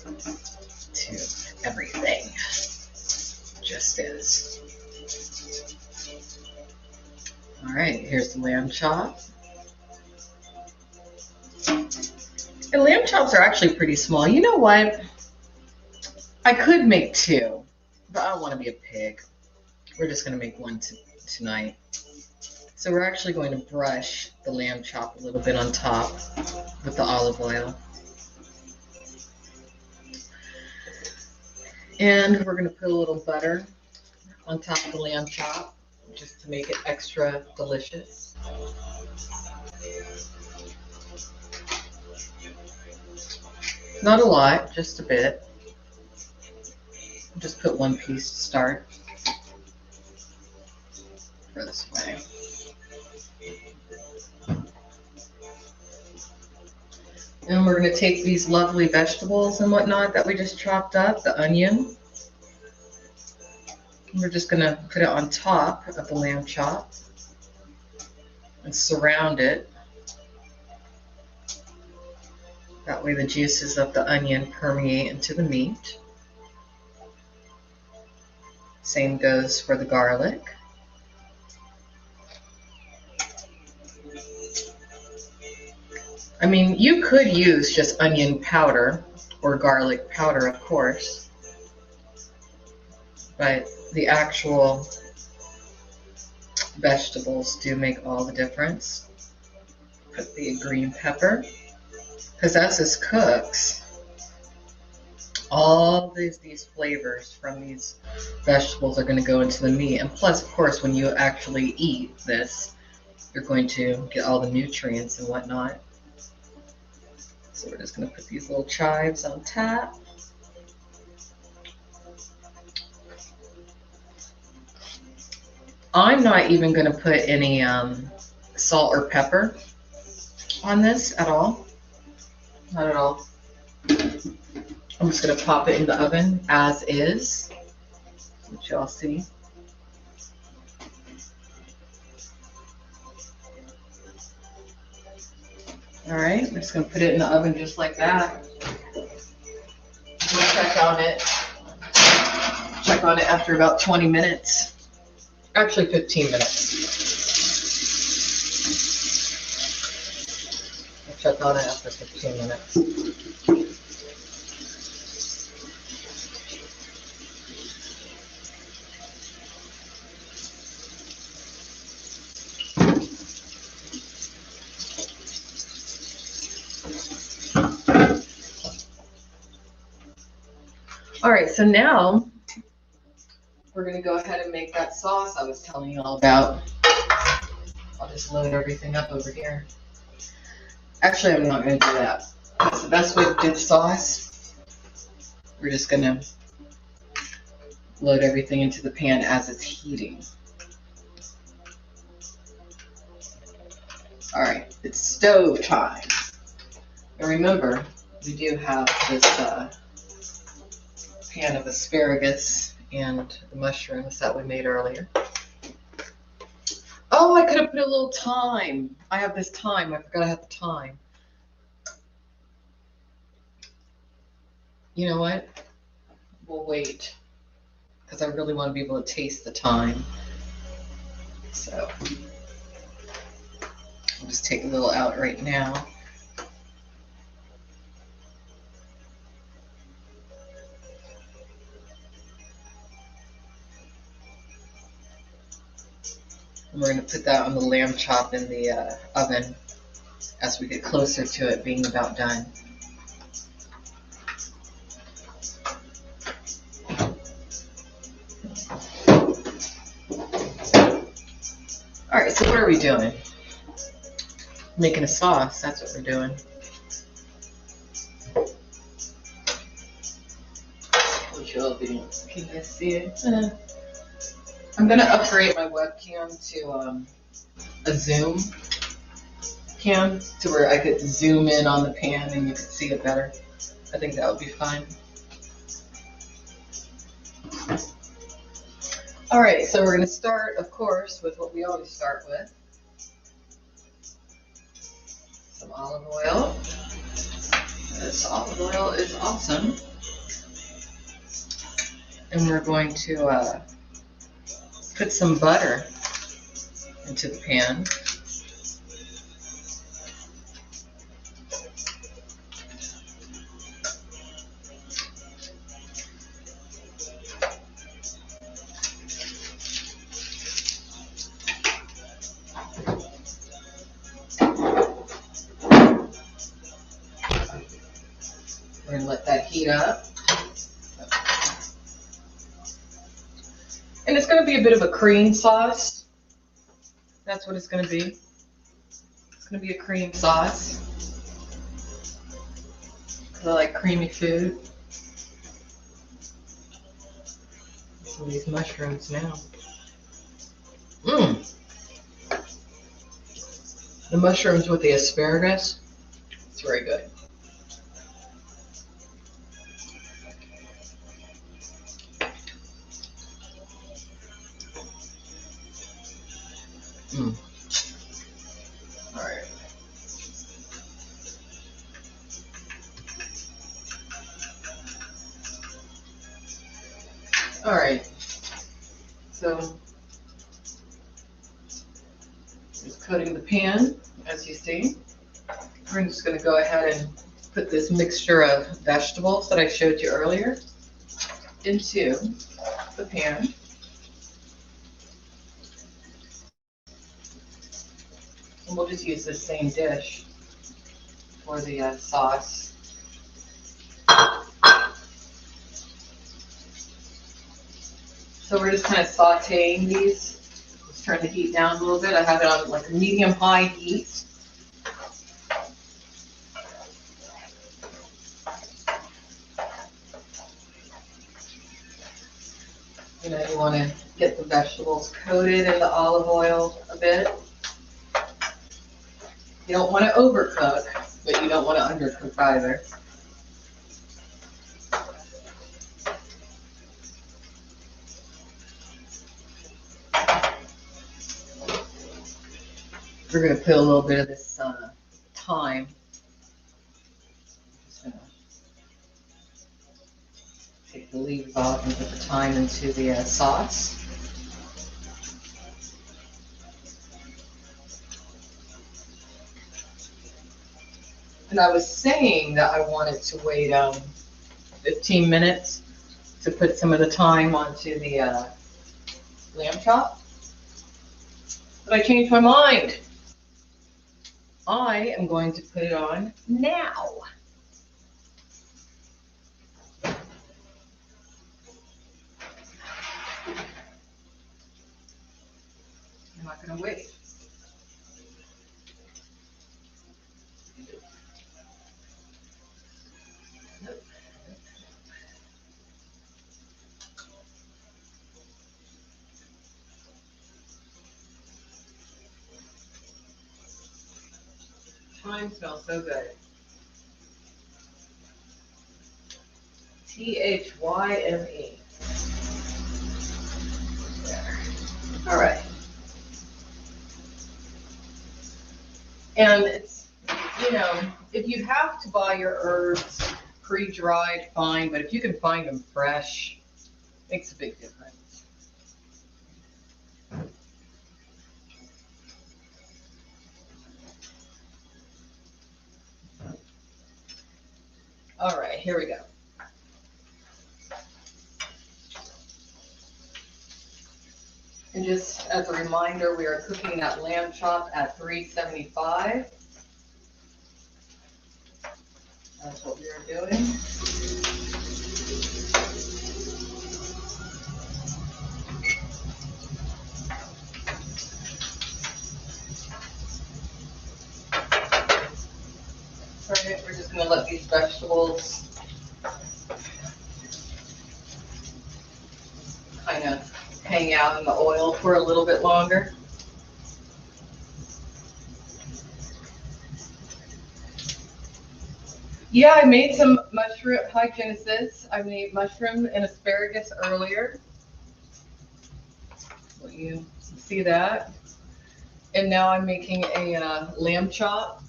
to everything. Just is. All right, here's the lamb chop. And lamb chops are actually pretty small. You know what? I could make two, but I don't want to be a pig. We're just going to make one tonight. So we're actually going to brush the lamb chop a little bit on top with the olive oil. And we're going to put a little butter on top of the lamb chop just to make it extra delicious. Not a lot, just a bit. Just put one piece to start for this way. And we're going to take these lovely vegetables and whatnot that we just chopped up, the onion. And we're just going to put it on top of the lamb chop and surround it. That way the juices of the onion permeate into the meat. Same goes for the garlic. I mean, you could use just onion powder or garlic powder, of course, but the actual vegetables do make all the difference. Put the green pepper, because as this cooks, all these flavors from these vegetables are going to go into the meat. And plus, of course, when you actually eat this, you're going to get all the nutrients and whatnot. So we're just going to put these little chives on top. I'm not even going to put any salt or pepper on this at all. Not at all. I'm just going to pop it in the oven as is, which y'all see. All right, I'm just going to put it in the oven just like that. We'll check on it after about 20 minutes. Actually, 15 minutes. We'll check on it after 15 minutes. All right, so now we're going to go ahead and make that sauce I was telling you all about. I'll just load everything up over here. Actually, I'm not going to do that. That's the best way to do the sauce. We're just going to load everything into the pan as it's heating. All right, it's stove time. And remember, we do have this pan of asparagus and the mushrooms that we made earlier. Oh, I could have put a little thyme. I have this thyme. I forgot I had the thyme. You know what? We'll wait because I really want to be able to taste the thyme. So I'll just take a little out right now. And we're going to put that on the lamb chop in the oven as we get closer to it being about done. All right, so what are we doing? Making a sauce, that's what we're doing. Which you'll be, can you see it? I'm going to upgrade my webcam to a zoom cam to where I could zoom in on the pan and you could see it better. I think that would be fine. All right, so we're going to start, of course, with what we always start with. Some olive oil. This olive oil is awesome. And we're going to put some butter into the pan. We're going to let that heat up. And it's going to be a bit of a cream sauce. That's what it's going to be. It's going to be a cream sauce. Because I like creamy food. Some of these mushrooms now. The mushrooms with the asparagus. It's very good. All right. All right. So just coating the pan, as you see. We're just going to go ahead and put this mixture of vegetables that I showed you earlier into the pan. And we'll just use the same dish for the sauce. So we're just kind of sauteing these. Let's turn the heat down a little bit. I have it on like a medium-high heat. You know, you want to get the vegetables coated in the olive oil a bit. You don't want to overcook, but you don't want to undercook either. We're going to put a little bit of this thyme. Just going to take the leaves off and put the thyme into the sauce. And I was saying that I wanted to wait 15 minutes to put some of the thyme onto the lamb chop. But I changed my mind. I am going to put it on now. I'm not going to wait. Nope. Thyme smells so good. Thyme. There. All right. And it's, if you have to buy your herbs pre-dried, fine, but if you can find them fresh, makes a big difference. All right, here we go. And just as a reminder, we are cooking that lamb chop at 375. That's what we are doing. All right, we're just going to let these vegetables kind of hang out in the oil for a little bit longer. Yeah, I made some mushroom, hi Genesis. I made mushroom and asparagus earlier. Will you see that? And now I'm making a lamb chop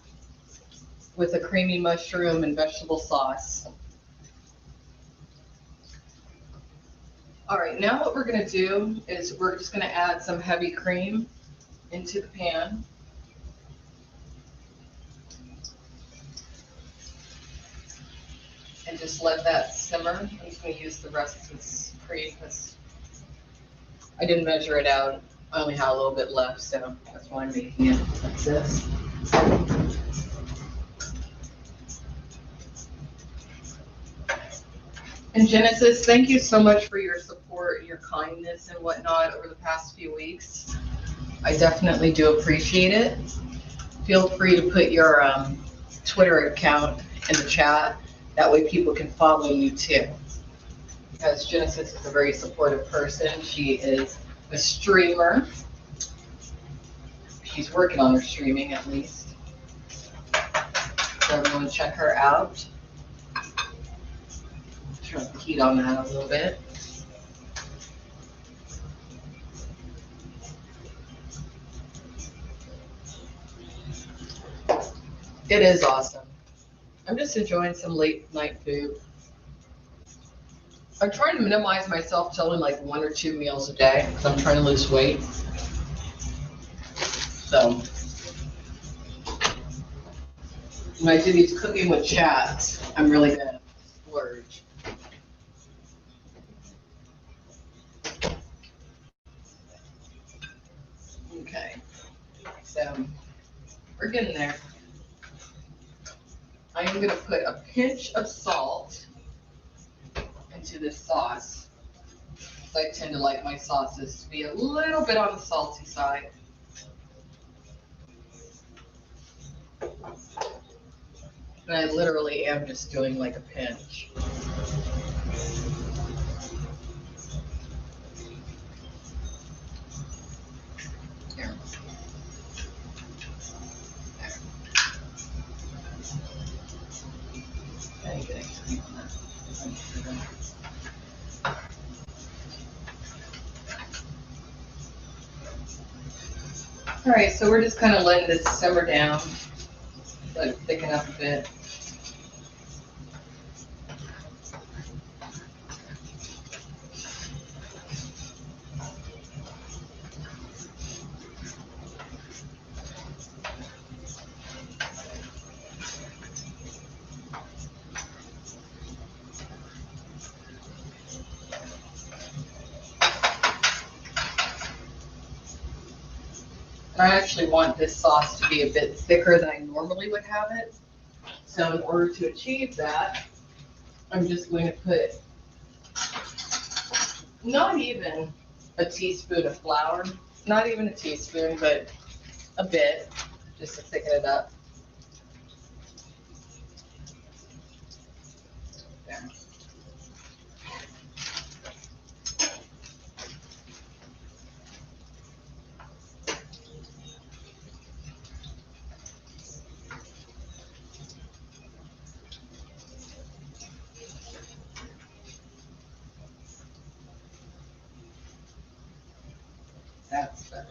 with a creamy mushroom and vegetable sauce. All right, now what we're gonna do is we're just gonna add some heavy cream into the pan. And just let that simmer. I'm just gonna use the rest of this cream because I didn't measure it out. I only had a little bit left, so that's why I'm making it like this. And Genesis, thank you so much for your support, your kindness and whatnot over the past few weeks. I definitely do appreciate it. Feel free to put your Twitter account in the chat. That way people can follow you too. Because Genesis is a very supportive person. She is a streamer. She's working on her streaming at least. So everyone check her out. Turn the heat on that a little bit. It is awesome. I'm just enjoying some late night food. I'm trying to minimize myself to only like 1 or 2 meals a day because I'm trying to lose weight. So when I do these cooking with chats, I'm really gonna splurge. Okay, so we're getting there. I am gonna put a pinch of salt into this sauce. I tend to like my sauces to be a little bit on the salty side. And I literally am just doing like a pinch. Here. There. All right, so we're just kind of letting this simmer down, let it thicken up a bit. I actually want this sauce to be a bit thicker than I normally would have it. So in order to achieve that, I'm just going to put not even a teaspoon of flour, not even a teaspoon, but a bit, just to thicken it up. There. That's better.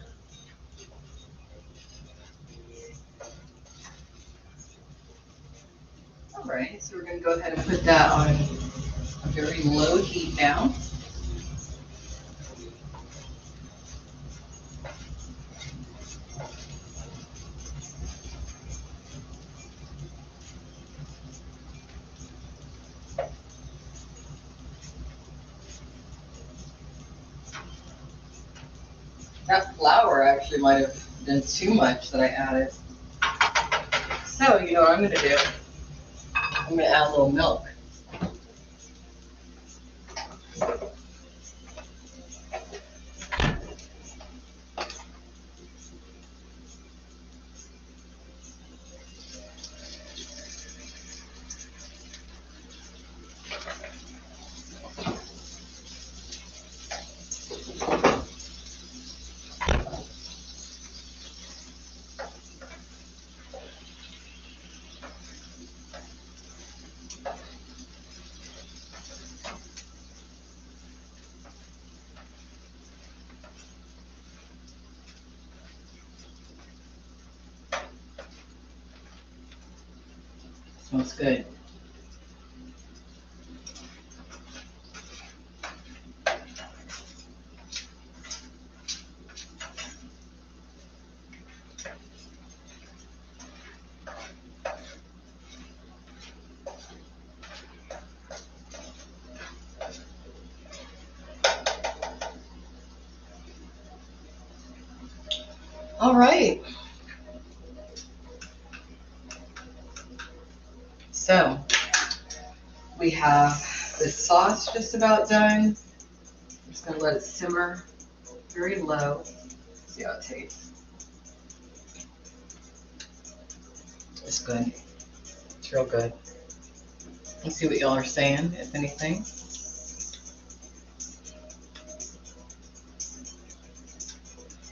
All right, so we're going to go ahead and put that on a very low heat now. That flour actually might have been too much that I added. So, you know what I'm going to do? I'm going to add a little milk. Smells good. All right. So we have the sauce just about done. I'm just going to let it simmer very low. See how it tastes. It's good. It's real good. Let's see what y'all are saying, if anything.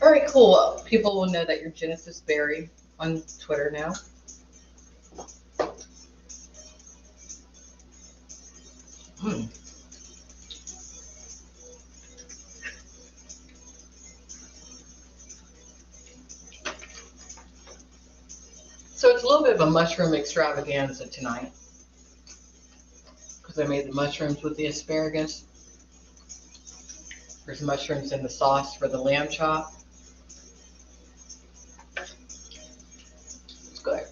All right, cool. People will know that you're Genesis Berry on Twitter now. Mm. So it's a little bit of a mushroom extravaganza tonight because I made the mushrooms with the asparagus. There's mushrooms in the sauce for the lamb chop. It's good.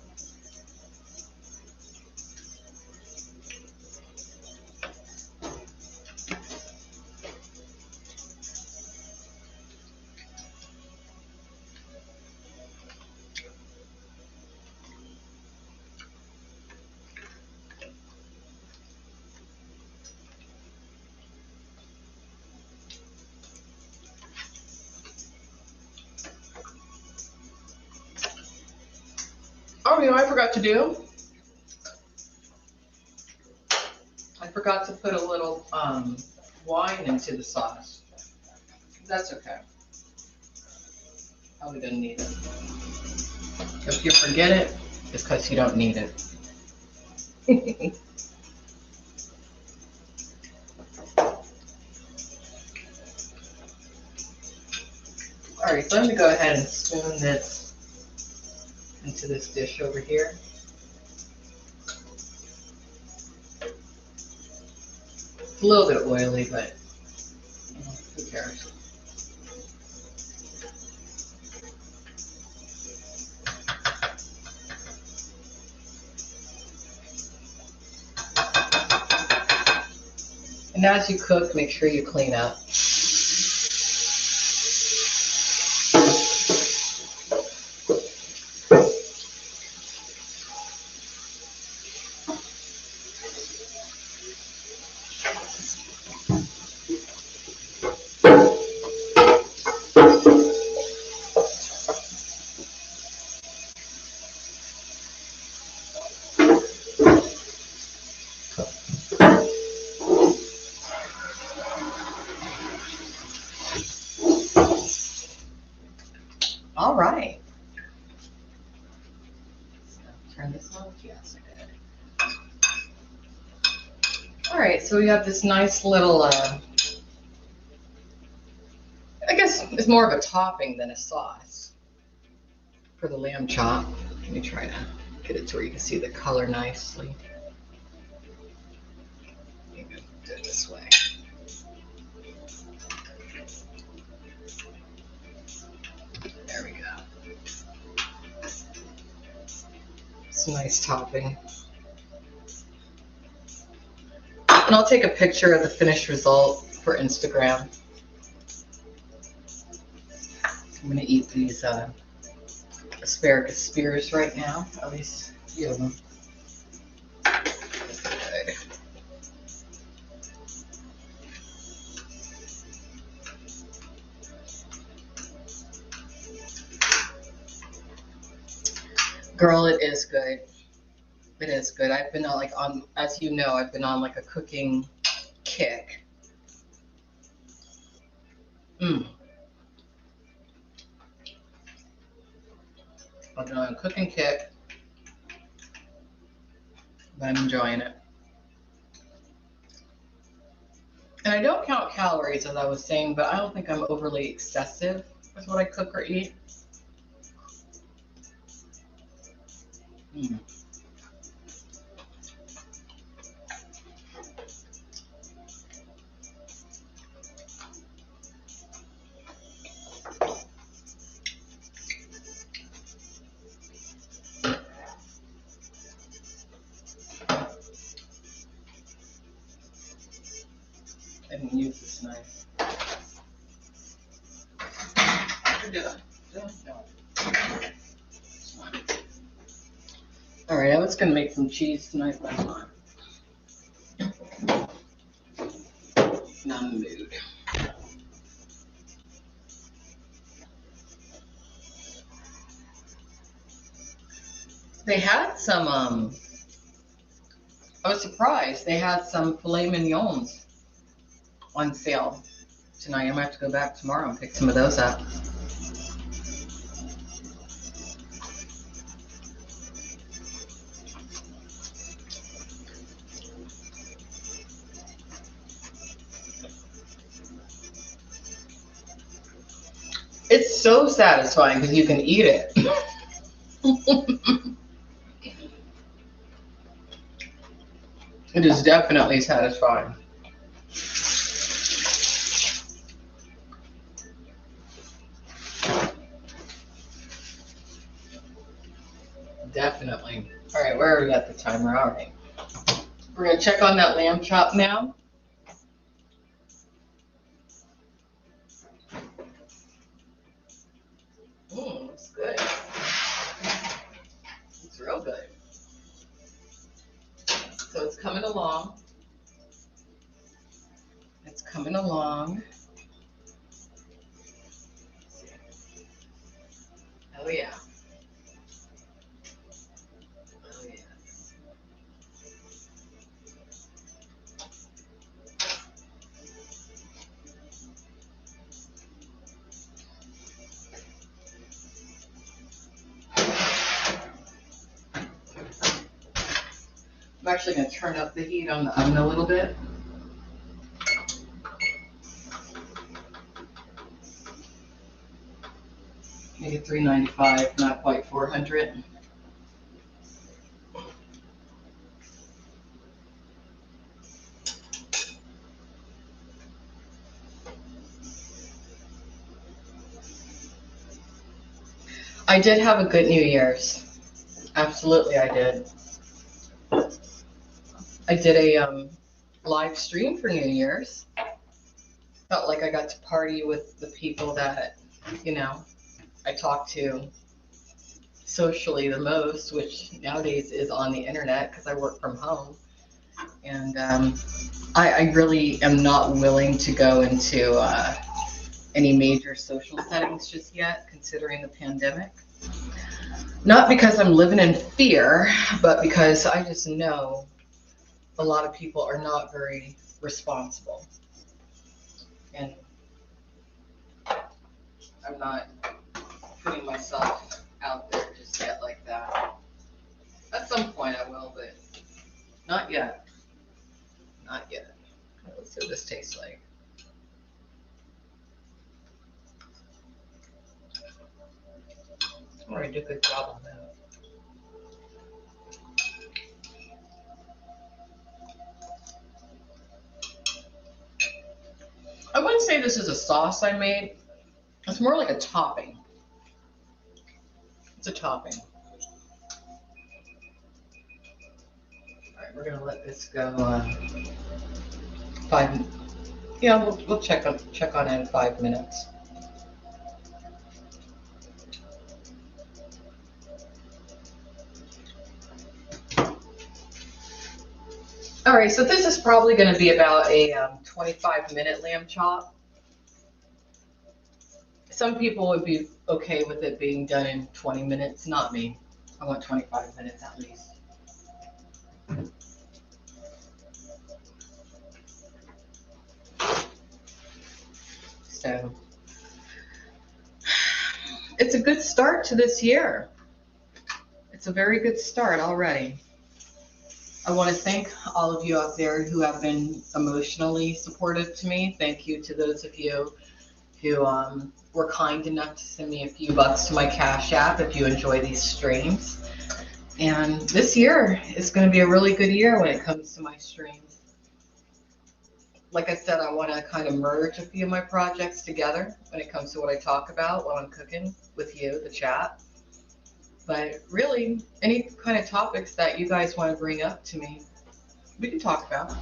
Oh, you know, I forgot to do. I forgot to put a little wine into the sauce. That's okay. Probably didn't need it. If you forget it, it's because you don't need it. All right, so I'm gonna go ahead and spoon this into this dish over here. It's a little bit oily, but who cares? And as you cook, make sure you clean up. All right. Turn this on. Yes, I did. All right, so we have this nice little, I guess is more of a topping than a sauce for the lamb chop. Let me try to get it to where you can see the color nicely. Do it this way. There we go. It's a nice topping. And I'll take a picture of the finished result for Instagram. I'm going to eat these asparagus spears right now, at least a few of them. Good. Girl, it is good. It is good. I've been on, as you know, I've been on like a cooking kick. I've been on a cooking kick, but I'm enjoying it. And I don't count calories, as I was saying, but I don't think I'm overly excessive with what I cook or eat. I can use this knife. All right, I was going to make some cheese tonight, but I'm not. Not in the mood. They had some, I was surprised. They had some filet mignons on sale tonight. I might have to go back tomorrow and pick some of those up. It's so satisfying because you can eat it. It is definitely satisfying. Definitely. All right, where are we at the timer? All right. We're going to check on that lamb chop now. It's good. It's real good. So it's coming along. It's coming along. Oh, yeah. Oh, yeah. I'm actually going to turn up the heat on the oven a little bit. Maybe 395, not quite 400. I did have a good New Year's. Absolutely, I did. I did a live stream for New Year's. Felt like I got to party with the people that, I talk to socially the most, which nowadays is on the internet because I work from home. And I really am not willing to go into any major social settings just yet, considering the pandemic. Not because I'm living in fear, but because I just know a lot of people are not very responsible. And I'm not putting myself out there just yet like that. At some point I will, but not yet. Not yet. Let's see what this tastes like. I did a good job on that. I wouldn't say this is a sauce I made. It's more like a topping. It's a topping. All right, we're gonna let this go 5. Yeah, we'll check on it in 5 minutes. All right, so this is probably going to be about a 25-minute lamb chop. Some people would be okay with it being done in 20 minutes. Not me. I want 25 minutes at least. So it's a good start to this year. It's a very good start already. I want to thank all of you out there who have been emotionally supportive to me. Thank you to those of you who were kind enough to send me a few bucks to my Cash App if you enjoy these streams. And this year is going to be a really good year when it comes to my streams. Like I said, I want to kind of merge a few of my projects together when it comes to what I talk about while I'm cooking with you, the chat. But really, any kind of topics that you guys want to bring up to me, we can talk about.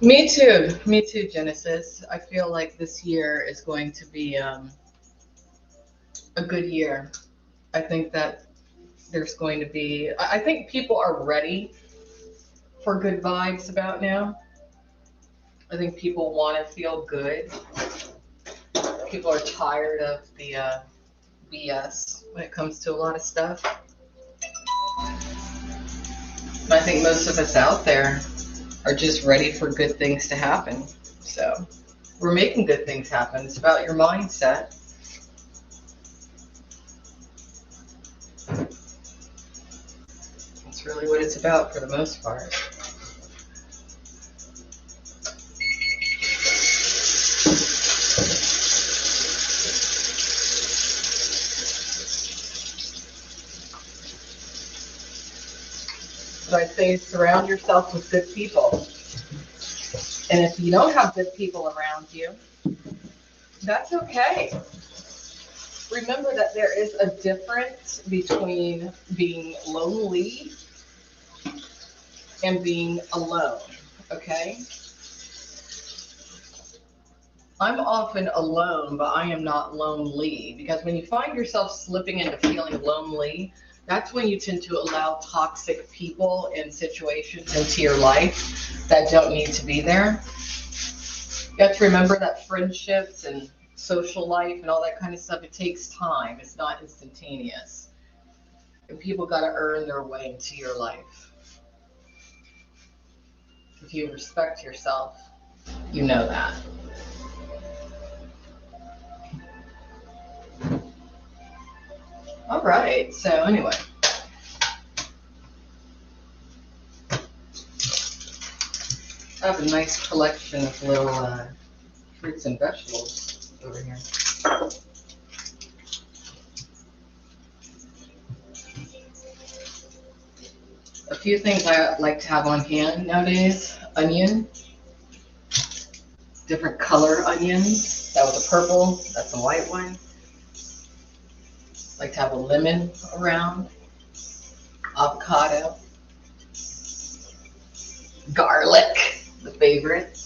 Me too, Genesis. I feel like this year is going to be a good year. I think that there's going to be, I think people are ready for good vibes about now. I think people want to feel good. People are tired of the BS when it comes to a lot of stuff. And I think most of us out there are just ready for good things to happen. So we're making good things happen. It's about your mindset. That's really what it's about for the most part. But I'd say surround yourself with good people. And if you don't have good people around you, that's okay. Remember that there is a difference between being lonely and being alone, okay? I'm often alone, but I am not lonely, because when you find yourself slipping into feeling lonely, that's when you tend to allow toxic people and situations into your life that don't need to be there. You have to remember that friendships and social life and all that kind of stuff, it takes time. It's not instantaneous. And people got to earn their way into your life. If you respect yourself, you know that. All right, so anyway. I have a nice collection of little fruits and vegetables over here. A few things I like to have on hand nowadays. Onion. Different color onions. That was a purple. That's a white one. Like to have a lemon around. Avocado. Garlic, the favorite.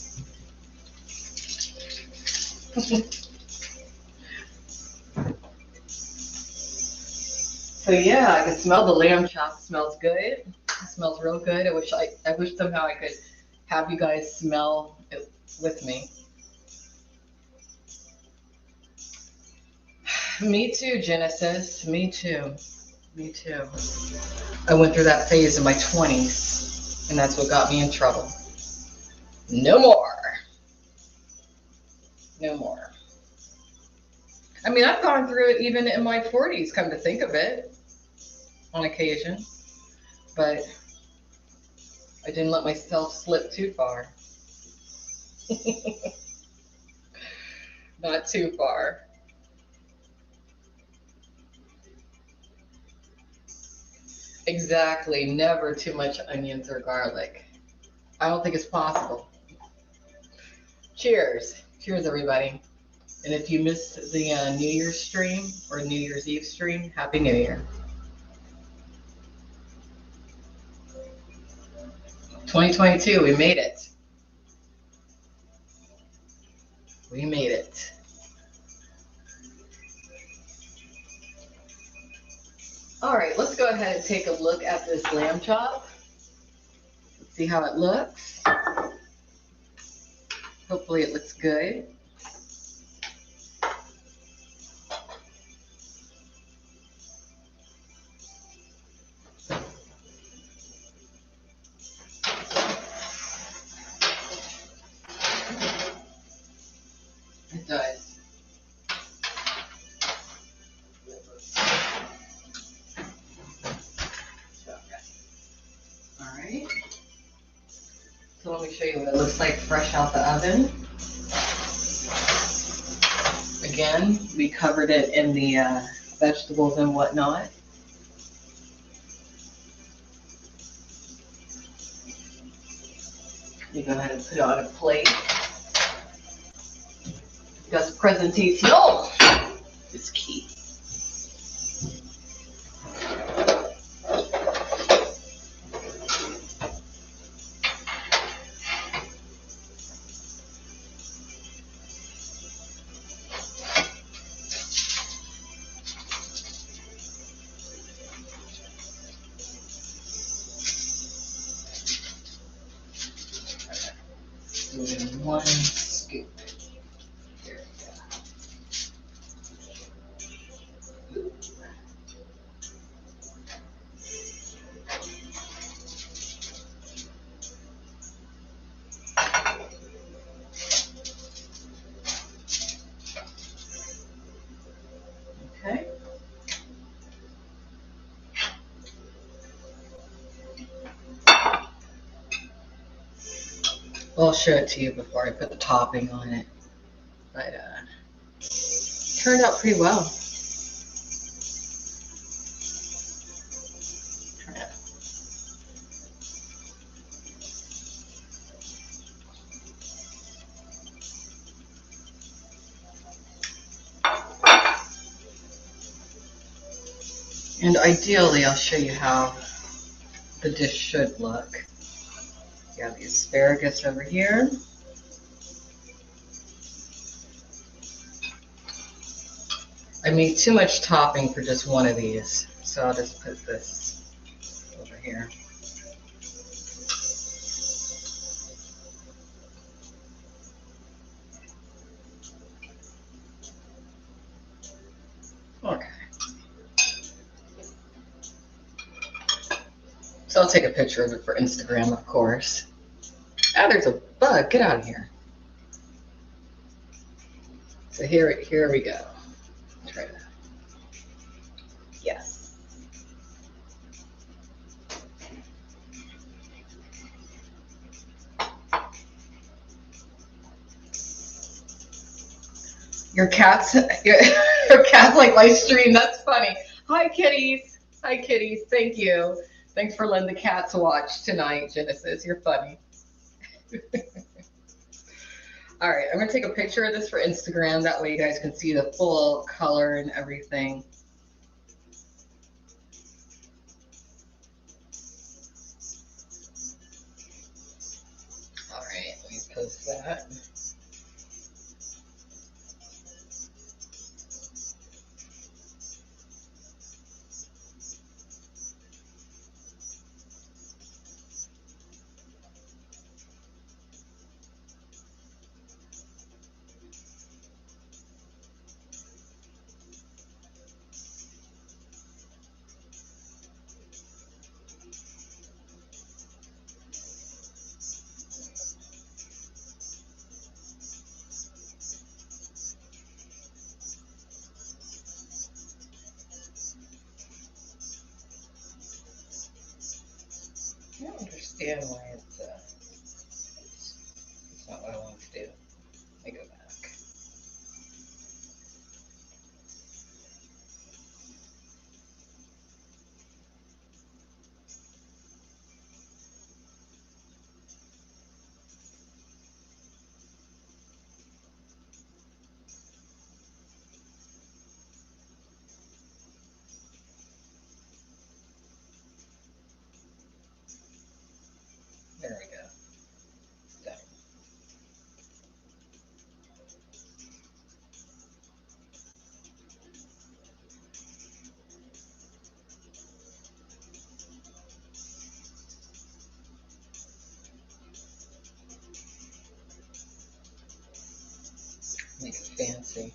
So yeah, I can smell the lamb chop. It smells good. It smells real good. I wish somehow I could have you guys smell it with me. Me too, Genesis. Me too. Me too. I went through that phase in my 20s, and that's what got me in trouble. No more. No more. I mean, I've gone through it even in my 40s, come to think of it, on occasion. But I didn't let myself slip too far. Not too far. Exactly. Never too much onions or garlic. I don't think it's possible. Cheers. Cheers, everybody. And if you missed the New Year's stream or New Year's Eve stream, Happy New Year. 2022, we made it. We made it. All right, let's go ahead and take a look at this lamb chop. Let's see how it looks. Hopefully it looks good. It does. All right. So let me show you what it looks like fresh out the oven. Again, we covered it in the vegetables and whatnot. You go ahead and put it on a plate. Because presentation is key. One scoop. There we go. Okay. Well, I'll show it to you before I put the topping on it. But turned out pretty well. And ideally, I'll show you how the dish should look. You have the asparagus over here. I made too much topping for just one of these, so I'll just put this over here. Okay. So I'll take a picture of it for Instagram, of course. Ah, there's a bug. Get out of here. So here we go. Try that. Yes. Your cat's like my stream. That's funny. Hi, kitties. Hi, kitties. Thank you. Thanks for letting the cats watch tonight, Genesis. You're funny. All right, I'm gonna take a picture of this for Instagram. That way you guys can see the full color and everything. All right, let me post that. I don't understand why it's not what I want to do. Let me go back. fancy.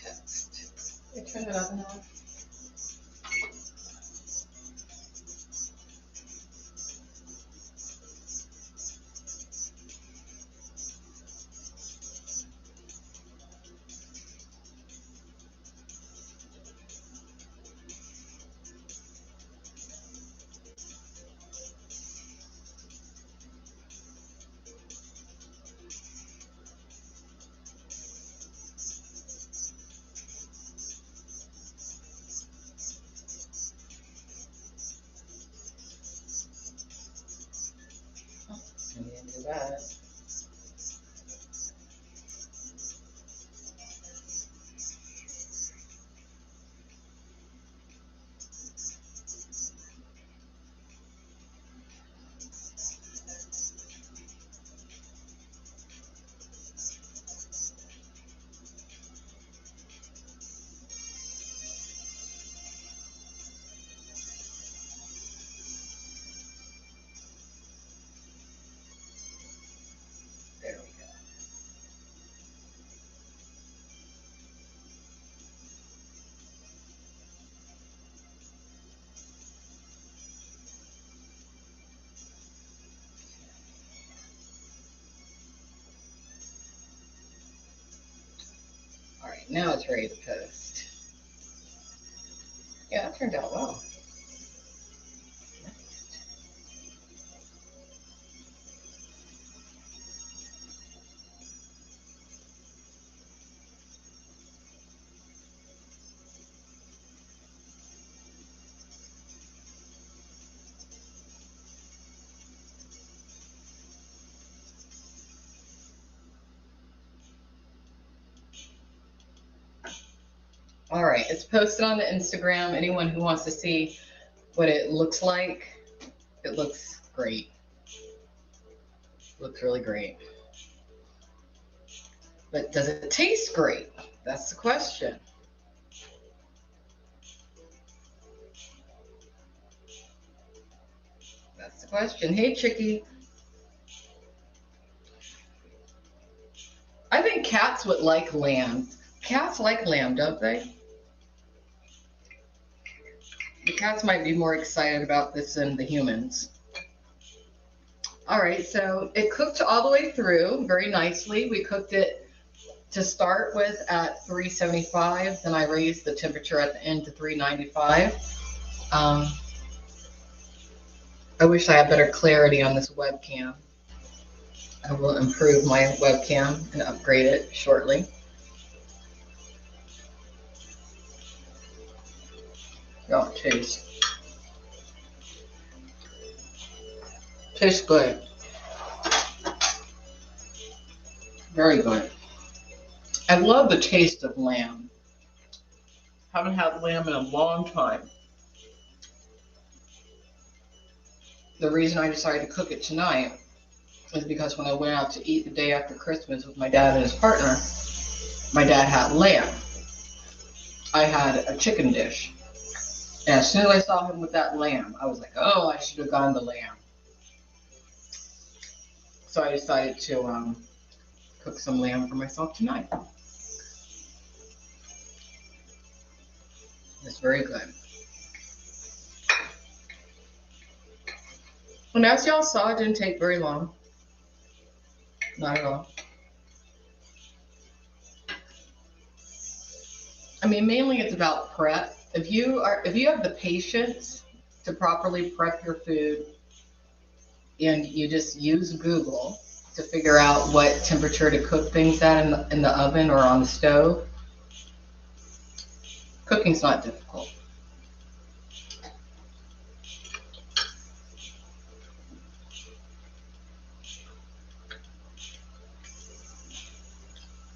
Text. Let me turn that oven on. I need to do that. There we go. All right, now it's ready to post. Yeah, that turned out well. All right, it's posted on the Instagram. Anyone who wants to see what it looks like, it looks great. Looks really great. But does it taste great? That's the question. That's the question. Hey, Chicky. I think cats would like lamb. Cats like lamb, don't they? The cats might be more excited about this than the humans. All right, so it cooked all the way through very nicely. We cooked it to start with at 375. Then I raised the temperature at the end to 395. I wish I had better clarity on this webcam. I will improve my webcam and upgrade it shortly. Oh, it tastes good. Very good. I love the taste of lamb. Haven't had lamb in a long time. The reason I decided to cook it tonight is because when I went out to eat the day after Christmas with my dad and his partner, my dad had lamb. I had a chicken dish. And as soon as I saw him with that lamb, I was like, oh, I should have gone the lamb. So I decided to cook some lamb for myself tonight. It's very good. And as y'all saw, it didn't take very long. Not at all. I mean, mainly it's about prep. If you have the patience to properly prep your food and you just use Google to figure out what temperature to cook things at in the oven or on the stove, cooking's not difficult.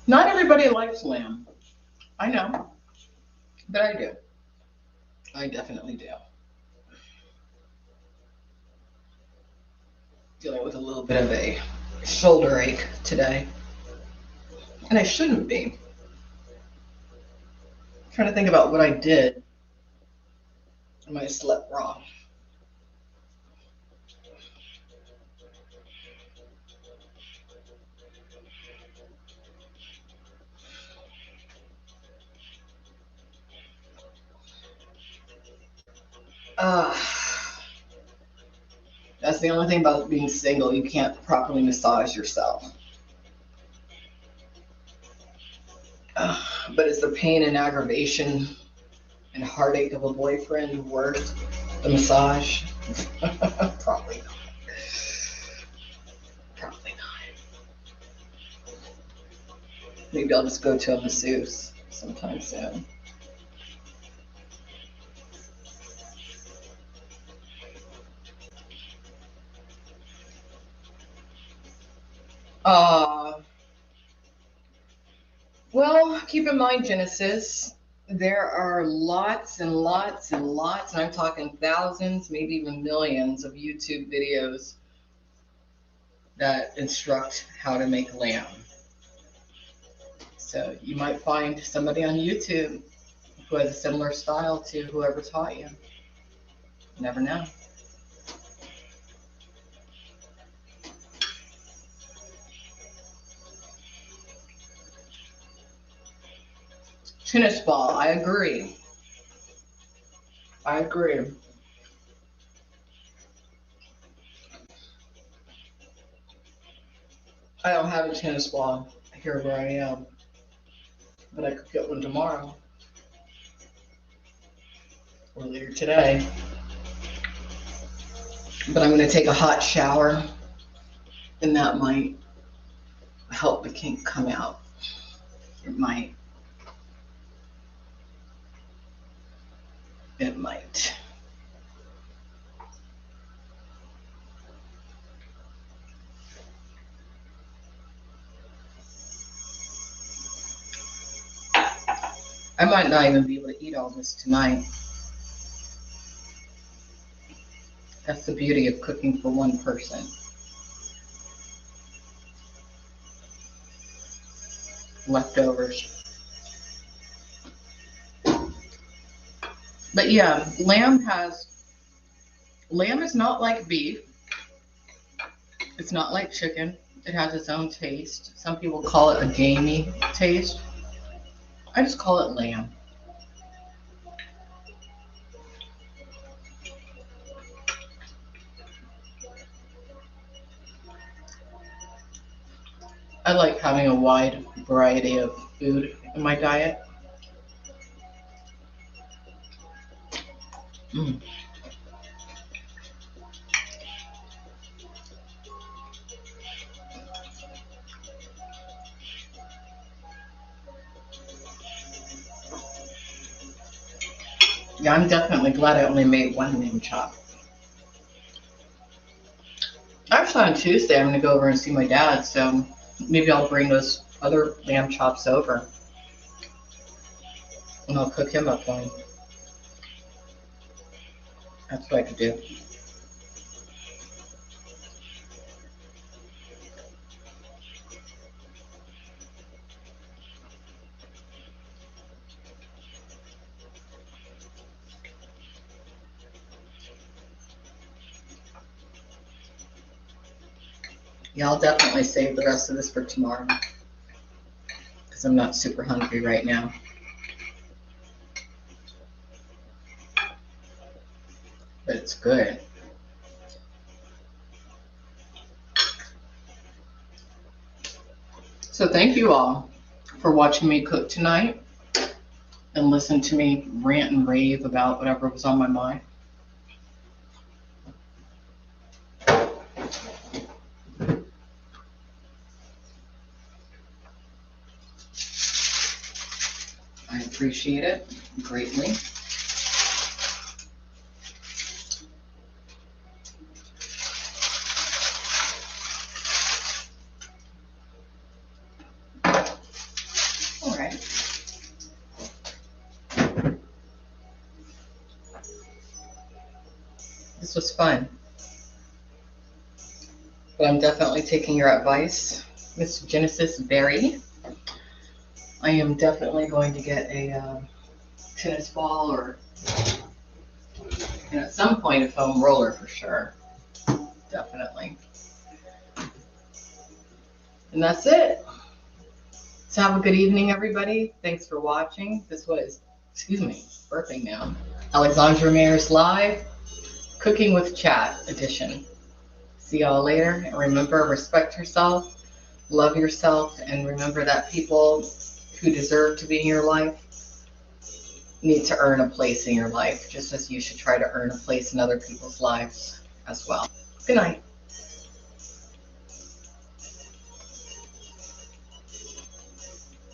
Not everybody likes lamb. I know, but I do. I definitely do. Dealing with a little bit of a shoulder ache today. And I shouldn't be. I'm trying to think about what I did. I might have slept wrong. Uh, that's the only thing about being single. You can't properly massage yourself. But is the pain and aggravation and heartache of a boyfriend worth the massage? Probably not. Probably not. Maybe I'll just go to a masseuse sometime soon. Well, keep in mind, Genesis, there are lots and lots and lots, and I'm talking thousands, maybe even millions of YouTube videos that instruct how to make lamb. So you might find somebody on YouTube who has a similar style to whoever taught you. You never know. Tennis ball, I agree. I agree. I don't have a tennis ball here where I am, but I could get one tomorrow or later today. But I'm going to take a hot shower, and that might help the kink come out. It might. It might. I might not even be able to eat all this tonight. That's the beauty of cooking for one person. Leftovers. But yeah, lamb is not like beef. It's not like chicken. It has its own taste. Some people call it a gamey taste. I just call it lamb. I like having a wide variety of food in my diet. Mm. Yeah, I'm definitely glad I only made one lamb chop. Actually, on Tuesday, I'm going to go over and see my dad, so maybe I'll bring those other lamb chops over, and I'll cook him up one. That's what I could do. Yeah, I'll definitely save the rest of this for tomorrow, because I'm not super hungry right now. But it's good. So thank you all for watching me cook tonight and listen to me rant and rave about whatever was on my mind. I appreciate it greatly. All right. This was fun. But I'm definitely taking your advice, Miss Genesis Berry. I am definitely going to get a tennis ball or, at some point, a foam roller for sure. Definitely. And that's it. So have a good evening, everybody. Thanks for watching. This was, burping now, Alexandra Mayer's Live. Cooking with Chat edition. See y'all later. And remember, respect yourself, love yourself, and remember that people who deserve to be in your life need to earn a place in your life, just as you should try to earn a place in other people's lives as well. Good night.